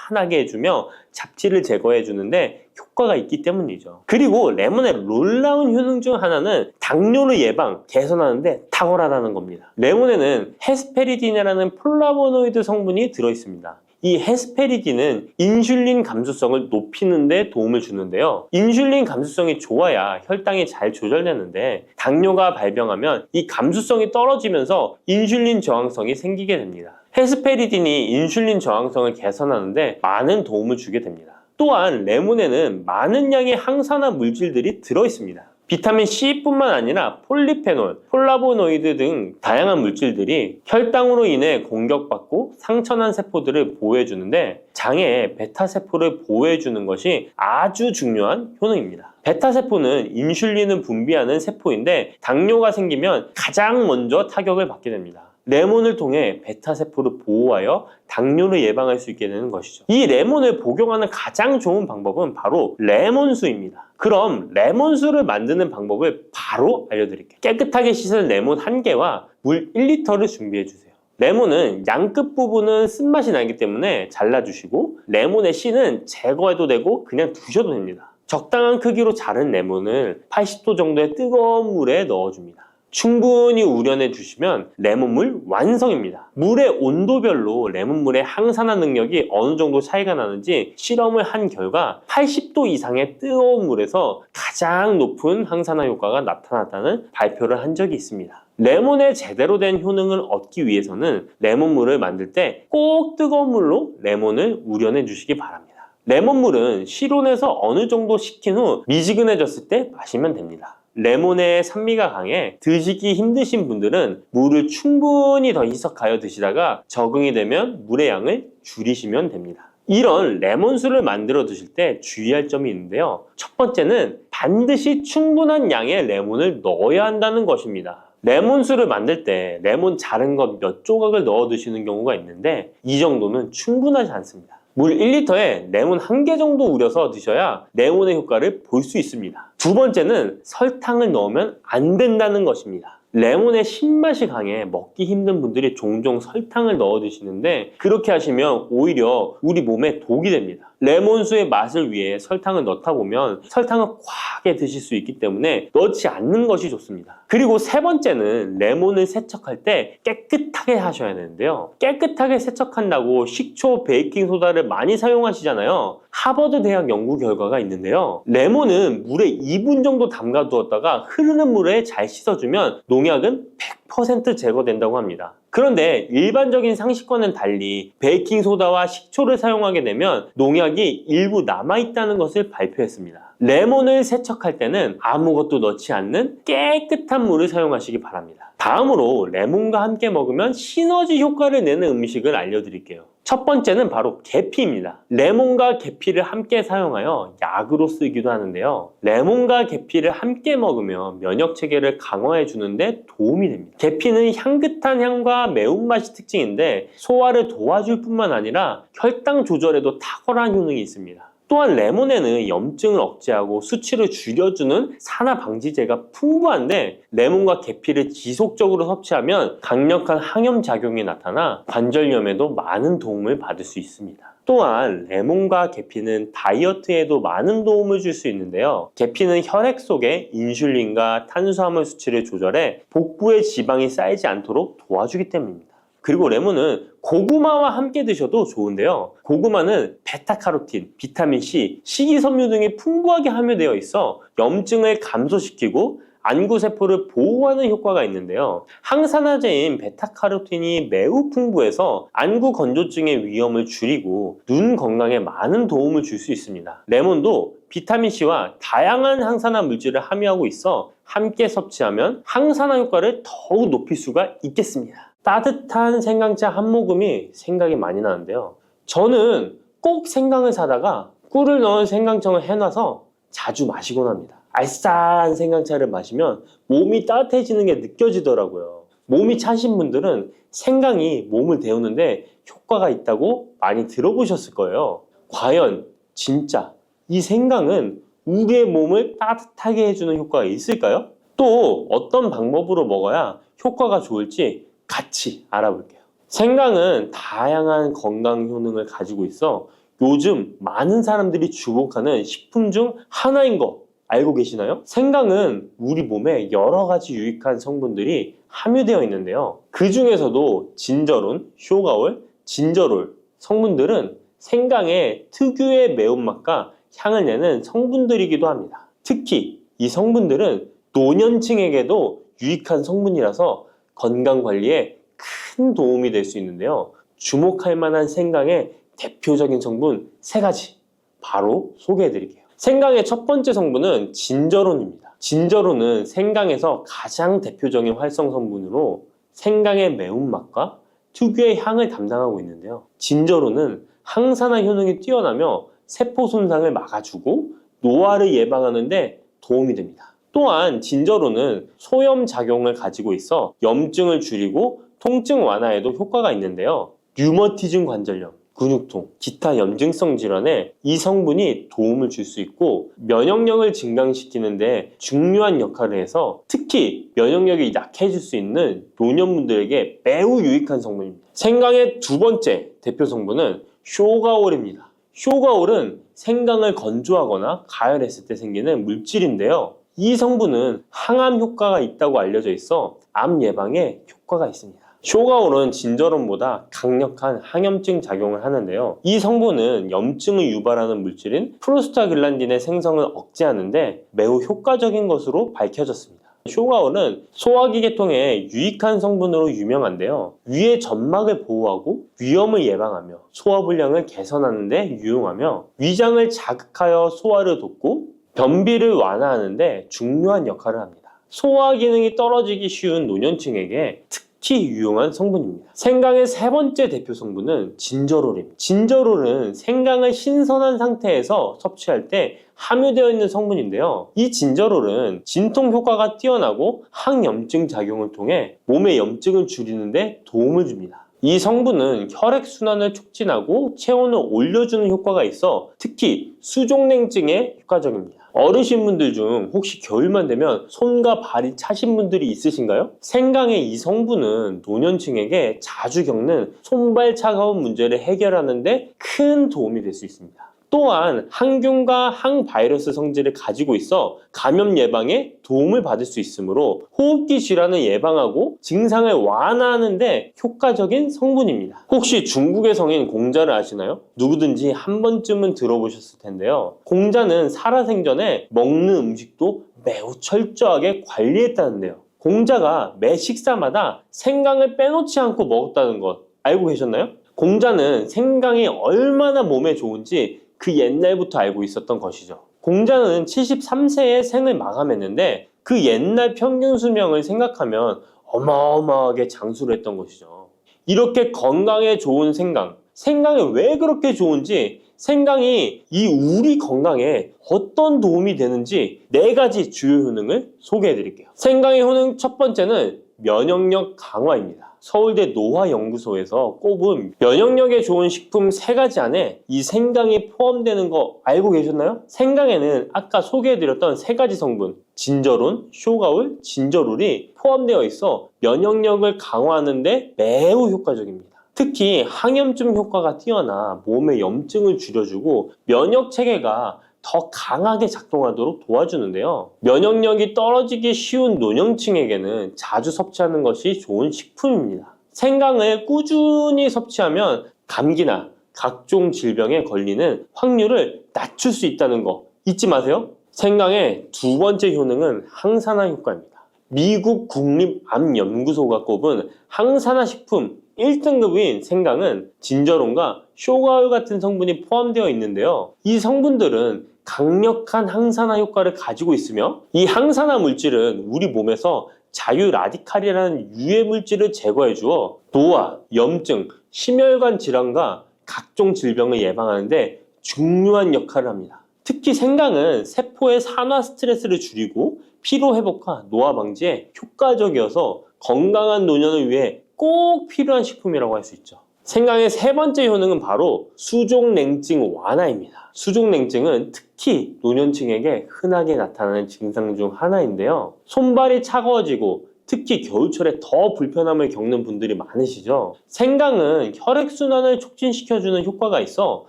환하게 해주며 잡티를 제거해 주는데 효과가 있기 때문이죠. 그리고 레몬의 놀라운 효능 중 하나는 당뇨를 예방, 개선하는데 탁월하다는 겁니다. 레몬에는 헤스페리딘이라는 플라보노이드 성분이 들어있습니다. 이 헤스페리딘은 인슐린 감수성을 높이는 데 도움을 주는데요. 인슐린 감수성이 좋아야 혈당이 잘 조절되는데 당뇨가 발병하면 이 감수성이 떨어지면서 인슐린 저항성이 생기게 됩니다. 헤스페리딘이 인슐린 저항성을 개선하는데 많은 도움을 주게 됩니다. 또한 레몬에는 많은 양의 항산화 물질들이 들어있습니다. 비타민 C뿐만 아니라 폴리페놀, 폴라보노이드 등 다양한 물질들이 혈당으로 인해 공격받고 상처난 세포들을 보호해주는데 장의 베타세포를 보호해주는 것이 아주 중요한 효능입니다. 베타세포는 인슐린을 분비하는 세포인데 당뇨가 생기면 가장 먼저 타격을 받게 됩니다. 레몬을 통해 베타세포를 보호하여 당뇨를 예방할 수 있게 되는 것이죠. 이 레몬을 복용하는 가장 좋은 방법은 바로 레몬수입니다. 그럼 레몬수를 만드는 방법을 바로 알려드릴게요. 깨끗하게 씻은 레몬 1개와 물 1리터를 준비해주세요. 레몬은 양끝 부분은 쓴맛이 나기 때문에 잘라주시고 레몬의 씨는 제거해도 되고 그냥 두셔도 됩니다. 적당한 크기로 자른 레몬을 80도 정도의 뜨거운 물에 넣어줍니다. 충분히 우려내 주시면 레몬물 완성입니다. 물의 온도별로 레몬물의 항산화 능력이 어느 정도 차이가 나는지 실험을 한 결과 80도 이상의 뜨거운 물에서 가장 높은 항산화 효과가 나타났다는 발표를 한 적이 있습니다. 레몬의 제대로 된 효능을 얻기 위해서는 레몬물을 만들 때 꼭 뜨거운 물로 레몬을 우려내 주시기 바랍니다. 레몬물은 실온에서 어느 정도 식힌 후 미지근해졌을 때 마시면 됩니다. 레몬의 산미가 강해 드시기 힘드신 분들은 물을 충분히 더 희석하여 드시다가 적응이 되면 물의 양을 줄이시면 됩니다. 이런 레몬수를 만들어 드실 때 주의할 점이 있는데요. 첫 번째는 반드시 충분한 양의 레몬을 넣어야 한다는 것입니다. 레몬수를 만들 때 레몬 자른 것 몇 조각을 넣어 드시는 경우가 있는데 이 정도는 충분하지 않습니다. 물 1리터에 레몬 1개 정도 우려서 드셔야 레몬의 효과를 볼 수 있습니다. 두 번째는 설탕을 넣으면 안 된다는 것입니다. 레몬의 신맛이 강해 먹기 힘든 분들이 종종 설탕을 넣어 드시는데 그렇게 하시면 오히려 우리 몸에 독이 됩니다. 레몬수의 맛을 위해 설탕을 넣다 보면 설탕을 과하게 드실 수 있기 때문에 넣지 않는 것이 좋습니다. 그리고 세 번째는 레몬을 세척할 때 깨끗하게 하셔야 되는데요. 깨끗하게 세척한다고 식초, 베이킹소다를 많이 사용하시잖아요. 하버드 대학 연구 결과가 있는데요. 레몬은 물에 2분 정도 담가 두었다가 흐르는 물에 잘 씻어주면 농약은 100% 제거된다고 합니다. 그런데 일반적인 상식과는 달리 베이킹소다와 식초를 사용하게 되면 농약이 일부 남아있다는 것을 발표했습니다. 레몬을 세척할 때는 아무것도 넣지 않는 깨끗한 물을 사용하시기 바랍니다. 다음으로 레몬과 함께 먹으면 시너지 효과를 내는 음식을 알려드릴게요. 첫 번째는 바로 계피입니다. 레몬과 계피를 함께 사용하여 약으로 쓰기도 하는데요. 레몬과 계피를 함께 먹으면 면역 체계를 강화해 주는데 도움이 됩니다. 계피는 향긋한 향과 매운맛이 특징인데 소화를 도와줄 뿐만 아니라 혈당 조절에도 탁월한 효능이 있습니다. 또한 레몬에는 염증을 억제하고 수치를 줄여주는 산화 방지제가 풍부한데 레몬과 계피를 지속적으로 섭취하면 강력한 항염 작용이 나타나 관절염에도 많은 도움을 받을 수 있습니다. 또한 레몬과 계피는 다이어트에도 많은 도움을 줄 수 있는데요. 계피는 혈액 속에 인슐린과 탄수화물 수치를 조절해 복부에 지방이 쌓이지 않도록 도와주기 때문입니다. 그리고 레몬은 고구마와 함께 드셔도 좋은데요. 고구마는 베타카로틴, 비타민 C, 식이섬유 등이 풍부하게 함유되어 있어 염증을 감소시키고 안구세포를 보호하는 효과가 있는데요. 항산화제인 베타카로틴이 매우 풍부해서 안구 건조증의 위험을 줄이고 눈 건강에 많은 도움을 줄 수 있습니다. 레몬도 비타민C와 다양한 항산화 물질을 함유하고 있어 함께 섭취하면 항산화 효과를 더욱 높일 수가 있겠습니다. 따뜻한 생강차 한 모금이 생각이 많이 나는데요. 저는 꼭 생강을 사다가 꿀을 넣은 생강청을 해놔서 자주 마시곤 합니다. 알싸한 생강차를 마시면 몸이 따뜻해지는 게 느껴지더라고요. 몸이 차신 분들은 생강이 몸을 데우는데 효과가 있다고 많이 들어보셨을 거예요. 과연 진짜 이 생강은 우리의 몸을 따뜻하게 해주는 효과가 있을까요? 또 어떤 방법으로 먹어야 효과가 좋을지 같이 알아볼게요. 생강은 다양한 건강 효능을 가지고 있어 요즘 많은 사람들이 주목하는 식품 중 하나인 거 알고 계시나요? 생강은 우리 몸에 여러 가지 유익한 성분들이 함유되어 있는데요. 그 중에서도 진저론, 쇼가올, 진저롤 성분들은 생강의 특유의 매운맛과 향을 내는 성분들이기도 합니다. 특히 이 성분들은 노년층에게도 유익한 성분이라서 건강관리에 큰 도움이 될 수 있는데요. 주목할 만한 생강의 대표적인 성분 3가지 바로 소개해 드릴게요. 생강의 첫 번째 성분은 진저론입니다. 진저론은 생강에서 가장 대표적인 활성 성분으로 생강의 매운맛과 특유의 향을 담당하고 있는데요. 진저론은 항산화 효능이 뛰어나며 세포 손상을 막아주고 노화를 예방하는 데 도움이 됩니다. 또한 진저론은 소염 작용을 가지고 있어 염증을 줄이고 통증 완화에도 효과가 있는데요. 류머티즘 관절염, 근육통, 기타 염증성 질환에 이 성분이 도움을 줄 수 있고 면역력을 증강시키는데 중요한 역할을 해서 특히 면역력이 약해질 수 있는 노년분들에게 매우 유익한 성분입니다. 생강의 두 번째 대표 성분은 쇼가올입니다. 쇼가올은 생강을 건조하거나 가열했을 때 생기는 물질인데요. 이 성분은 항암 효과가 있다고 알려져 있어 암 예방에 효과가 있습니다. 쇼가올은 진저론보다 강력한 항염증 작용을 하는데요. 이 성분은 염증을 유발하는 물질인 프로스타글란딘의 생성을 억제하는데 매우 효과적인 것으로 밝혀졌습니다. 쇼가올은 소화기 계통의 유익한 성분으로 유명한데요. 위의 점막을 보호하고 위염을 예방하며 소화불량을 개선하는 데 유용하며 위장을 자극하여 소화를 돕고 변비를 완화하는 데 중요한 역할을 합니다. 소화 기능이 떨어지기 쉬운 노년층에게 특히 유용한 성분입니다. 생강의 세 번째 대표 성분은 진저롤입니다. 진저롤은 생강을 신선한 상태에서 섭취할 때 함유되어 있는 성분인데요. 이 진저롤은 진통 효과가 뛰어나고 항염증 작용을 통해 몸의 염증을 줄이는 데 도움을 줍니다. 이 성분은 혈액순환을 촉진하고 체온을 올려주는 효과가 있어 특히 수족냉증에 효과적입니다. 어르신분들 중 혹시 겨울만 되면 손과 발이 차신 분들이 있으신가요? 생강의 이 성분은 노년층에게 자주 겪는 손발 차가운 문제를 해결하는 데 큰 도움이 될 수 있습니다. 또한 항균과 항바이러스 성질을 가지고 있어 감염 예방에 도움을 받을 수 있으므로 호흡기 질환을 예방하고 증상을 완화하는 데 효과적인 성분입니다. 혹시 중국의 성인 공자를 아시나요? 누구든지 한 번쯤은 들어보셨을 텐데요. 공자는 살아생전에 먹는 음식도 매우 철저하게 관리했다는데요. 공자가 매 식사마다 생강을 빼놓지 않고 먹었다는 것 알고 계셨나요? 공자는 생강이 얼마나 몸에 좋은지 그 옛날부터 알고 있었던 것이죠. 공자는 73세에 생을 마감했는데 그 옛날 평균 수명을 생각하면 어마어마하게 장수를 했던 것이죠. 이렇게 건강에 좋은 생강, 생강이 왜 그렇게 좋은지, 생강이 이 우리 건강에 어떤 도움이 되는지 4가지 주요 효능을 소개해 드릴게요. 생강의 효능 첫 번째는 면역력 강화입니다. 서울대 노화연구소에서 꼽은 면역력에 좋은 식품 3가지 안에 이 생강이 포함되는 거 알고 계셨나요? 생강에는 아까 소개해드렸던 3가지 성분 진저론, 쇼가올, 진저롤이 포함되어 있어 면역력을 강화하는 데 매우 효과적입니다. 특히 항염증 효과가 뛰어나 몸의 염증을 줄여주고 면역 체계가 더 강하게 작동하도록 도와주는데요. 면역력이 떨어지기 쉬운 노년층에게는 자주 섭취하는 것이 좋은 식품입니다. 생강을 꾸준히 섭취하면 감기나 각종 질병에 걸리는 확률을 낮출 수 있다는 거 잊지 마세요. 생강의 두 번째 효능은 항산화 효과입니다. 미국 국립암연구소가 꼽은 항산화 식품 1등급인 생강은 진저론과 쇼가올 같은 성분이 포함되어 있는데요. 이 성분들은 강력한 항산화 효과를 가지고 있으며 이 항산화 물질은 우리 몸에서 자유 라디칼이라는 유해 물질을 제거해 주어 노화, 염증, 심혈관 질환과 각종 질병을 예방하는 데 중요한 역할을 합니다. 특히 생강은 세포의 산화 스트레스를 줄이고 피로 회복과 노화 방지에 효과적이어서 건강한 노년을 위해 꼭 필요한 식품이라고 할 수 있죠. 생강의 세 번째 효능은 바로 수족냉증 완화입니다. 수족냉증은 특히 노년층에게 흔하게 나타나는 증상 중 하나인데요. 손발이 차가워지고 특히 겨울철에 더 불편함을 겪는 분들이 많으시죠. 생강은 혈액순환을 촉진시켜주는 효과가 있어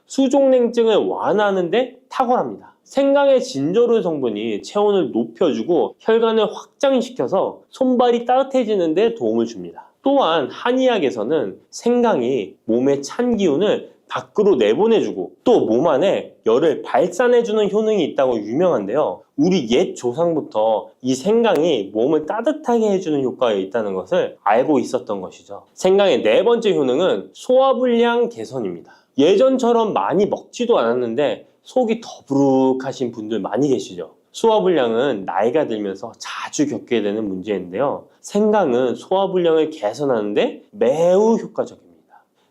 수족냉증을 완화하는 데 탁월합니다. 생강의 진저롤 성분이 체온을 높여주고 혈관을 확장시켜서 손발이 따뜻해지는 데 도움을 줍니다. 또한 한의학에서는 생강이 몸의 찬 기운을 밖으로 내보내주고 또 몸 안에 열을 발산해주는 효능이 있다고 유명한데요. 우리 옛 조상부터 이 생강이 몸을 따뜻하게 해주는 효과가 있다는 것을 알고 있었던 것이죠. 생강의 네 번째 효능은 소화불량 개선입니다. 예전처럼 많이 먹지도 않았는데 속이 더부룩하신 분들 많이 계시죠. 소화불량은 나이가 들면서 자주 겪게 되는 문제인데요. 생강은 소화불량을 개선하는데 매우 효과적입니다.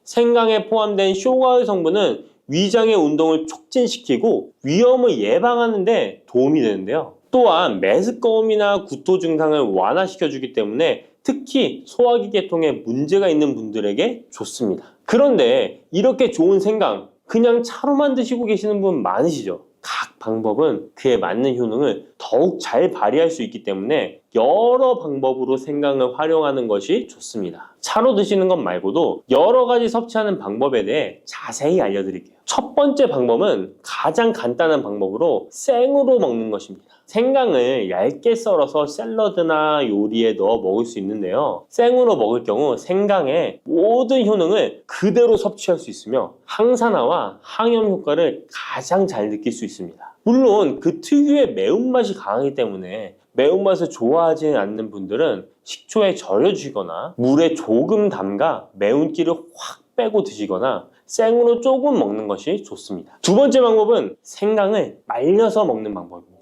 생강에 포함된 쇼가의 성분은 위장의 운동을 촉진시키고 위염을 예방하는 데 도움이 되는데요. 또한 메스꺼움이나 구토 증상을 완화시켜주기 때문에 특히 소화기 계통에 문제가 있는 분들에게 좋습니다. 그런데 이렇게 좋은 생강 그냥 차로만 드시고 계시는 분 많으시죠? 각 방법은 그에 맞는 효능을 더욱 잘 발휘할 수 있기 때문에 여러 방법으로 생강을 활용하는 것이 좋습니다. 차로 드시는 것 말고도 여러 가지 섭취하는 방법에 대해 자세히 알려드릴게요. 첫 번째 방법은 가장 간단한 방법으로 생으로 먹는 것입니다. 생강을 얇게 썰어서 샐러드나 요리에 넣어 먹을 수 있는데요. 생으로 먹을 경우 생강의 모든 효능을 그대로 섭취할 수 있으며 항산화와 항염 효과를 가장 잘 느낄 수 있습니다. 물론 그 특유의 매운맛이 강하기 때문에 매운맛을 좋아하지 않는 분들은 식초에 절여주시거나 물에 조금 담가 매운기를 확 빼고 드시거나 생으로 조금 먹는 것이 좋습니다. 두 번째 방법은 생강을 말려서 먹는 방법입니다.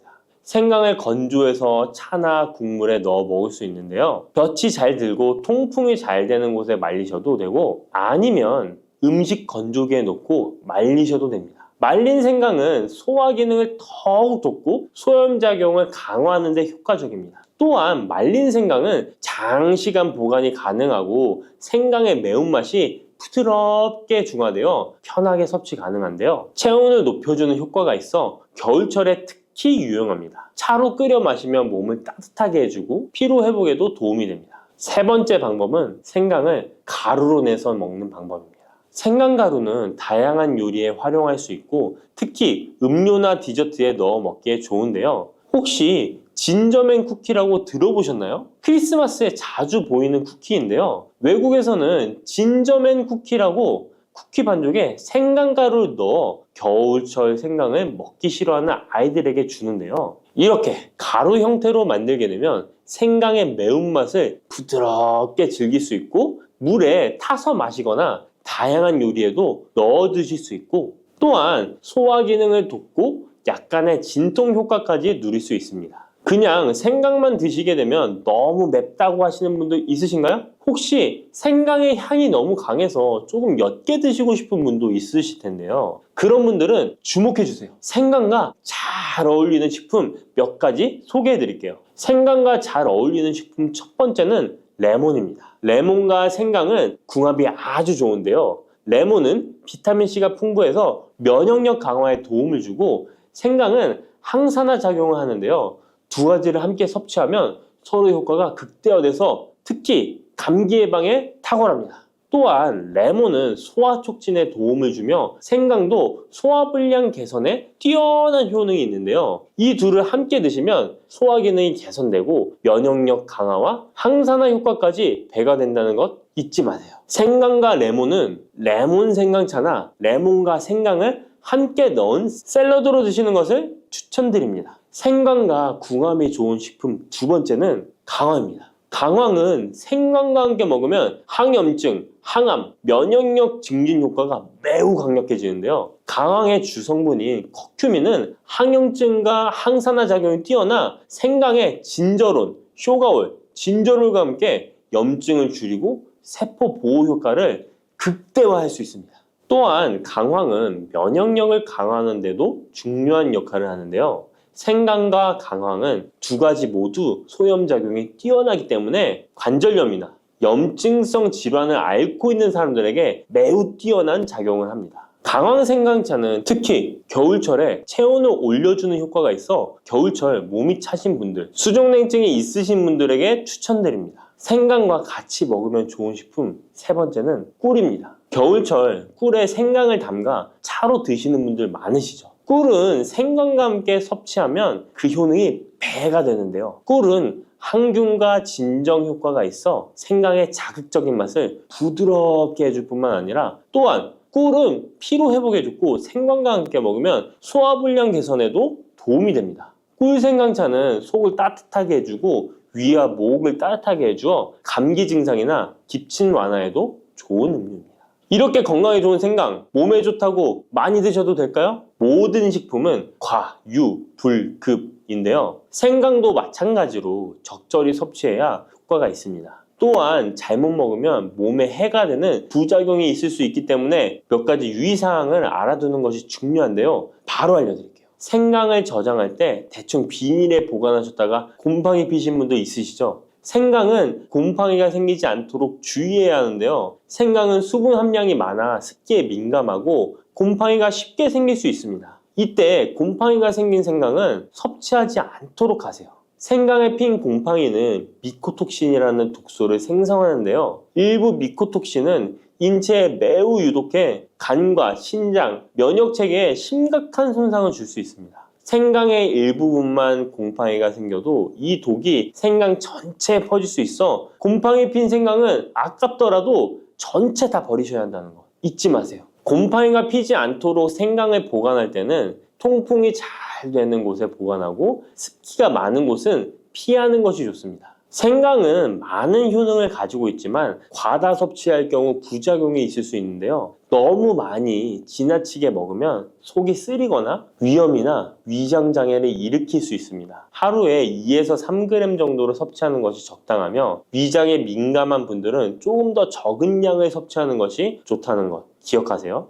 생강을 건조해서 차나 국물에 넣어 먹을 수 있는데요. 볕이 잘 들고 통풍이 잘 되는 곳에 말리셔도 되고 아니면 음식 건조기에 넣고 말리셔도 됩니다. 말린 생강은 소화 기능을 더욱 돋고 소염작용을 강화하는 데 효과적입니다. 또한 말린 생강은 장시간 보관이 가능하고 생강의 매운맛이 부드럽게 중화되어 편하게 섭취 가능한데요. 체온을 높여주는 효과가 있어 겨울철에 특히 유용합니다. 차로 끓여 마시면 몸을 따뜻하게 해주고 피로 회복에도 도움이 됩니다. 세 번째 방법은 생강을 가루로 내서 먹는 방법입니다. 생강가루는 다양한 요리에 활용할 수 있고 특히 음료나 디저트에 넣어 먹기에 좋은데요. 혹시 진저맨 쿠키라고 들어보셨나요? 크리스마스에 자주 보이는 쿠키인데요. 외국에서는 진저맨 쿠키라고 쿠키 반죽에 생강가루를 넣어 겨울철 생강을 먹기 싫어하는 아이들에게 주는데요. 이렇게 가루 형태로 만들게 되면 생강의 매운맛을 부드럽게 즐길 수 있고 물에 타서 마시거나 다양한 요리에도 넣어 드실 수 있고 또한 소화 기능을 돕고 약간의 진통 효과까지 누릴 수 있습니다. 그냥 생강만 드시게 되면 너무 맵다고 하시는 분들 있으신가요? 혹시 생강의 향이 너무 강해서 조금 옅게 드시고 싶은 분도 있으실 텐데요. 그런 분들은 주목해 주세요. 생강과 잘 어울리는 식품 몇 가지 소개해 드릴게요. 생강과 잘 어울리는 식품 첫 번째는 레몬입니다. 레몬과 생강은 궁합이 아주 좋은데요. 레몬은 비타민C가 풍부해서 면역력 강화에 도움을 주고 생강은 항산화 작용을 하는데요. 두 가지를 함께 섭취하면 서로 효과가 극대화돼서 특히 감기 예방에 탁월합니다. 또한 레몬은 소화 촉진에 도움을 주며 생강도 소화불량 개선에 뛰어난 효능이 있는데요. 이 둘을 함께 드시면 소화 기능이 개선되고 면역력 강화와 항산화 효과까지 배가 된다는 것 잊지 마세요. 생강과 레몬은 레몬 생강차나 레몬과 생강을 함께 넣은 샐러드로 드시는 것을 추천드립니다. 생강과 궁합이 좋은 식품 두 번째는 강황입니다. 강황은 생강과 함께 먹으면 항염증, 항암, 면역력 증진 효과가 매우 강력해지는데요. 강황의 주성분인 커큐민은 항염증과 항산화 작용이 뛰어나 생강의 진저론, 쇼가올, 진저롤과 함께 염증을 줄이고 세포 보호 효과를 극대화할 수 있습니다. 또한 강황은 면역력을 강화하는 데도 중요한 역할을 하는데요. 생강과 강황은 두 가지 모두 소염작용이 뛰어나기 때문에 관절염이나 염증성 질환을 앓고 있는 사람들에게 매우 뛰어난 작용을 합니다. 강황 생강차는 특히 겨울철에 체온을 올려주는 효과가 있어 겨울철 몸이 차신 분들, 수족냉증이 있으신 분들에게 추천드립니다. 생강과 같이 먹으면 좋은 식품 세 번째는 꿀입니다. 겨울철 꿀에 생강을 담가 차로 드시는 분들 많으시죠? 꿀은 생강과 함께 섭취하면 그 효능이 배가 되는데요. 꿀은 항균과 진정 효과가 있어 생강의 자극적인 맛을 부드럽게 해줄 뿐만 아니라 또한 꿀은 피로 회복에 좋고 생강과 함께 먹으면 소화불량 개선에도 도움이 됩니다. 꿀 생강차는 속을 따뜻하게 해주고 위와 목을 따뜻하게 해주어 감기 증상이나 기침 완화에도 좋은 음료입니다. 이렇게 건강에 좋은 생강, 몸에 좋다고 많이 드셔도 될까요? 모든 식품은 과, 유, 불, 급인데요. 생강도 마찬가지로 적절히 섭취해야 효과가 있습니다. 또한 잘못 먹으면 몸에 해가 되는 부작용이 있을 수 있기 때문에 몇 가지 유의사항을 알아두는 것이 중요한데요. 바로 알려드릴게요. 생강을 저장할 때 대충 비닐에 보관하셨다가 곰팡이 피신 분들 있으시죠? 생강은 곰팡이가 생기지 않도록 주의해야 하는데요. 생강은 수분 함량이 많아 습기에 민감하고 곰팡이가 쉽게 생길 수 있습니다. 이때 곰팡이가 생긴 생강은 섭취하지 않도록 하세요. 생강에 핀 곰팡이는 미코톡신이라는 독소를 생성하는데요. 일부 미코톡신은 인체에 매우 유독해 간과 신장, 면역체계에 심각한 손상을 줄 수 있습니다. 생강의 일부분만 곰팡이가 생겨도 이 독이 생강 전체에 퍼질 수 있어 곰팡이 핀 생강은 아깝더라도 전체 다 버리셔야 한다는 거 잊지 마세요. 곰팡이가 피지 않도록 생강을 보관할 때는 통풍이 잘 되는 곳에 보관하고 습기가 많은 곳은 피하는 것이 좋습니다. 생강은 많은 효능을 가지고 있지만 과다 섭취할 경우 부작용이 있을 수 있는데요. 너무 많이 지나치게 먹으면 속이 쓰리거나 위염이나 위장장애를 일으킬 수 있습니다. 하루에 2에서 3g 정도로 섭취하는 것이 적당하며 위장에 민감한 분들은 조금 더 적은 양을 섭취하는 것이 좋다는 것 기억하세요.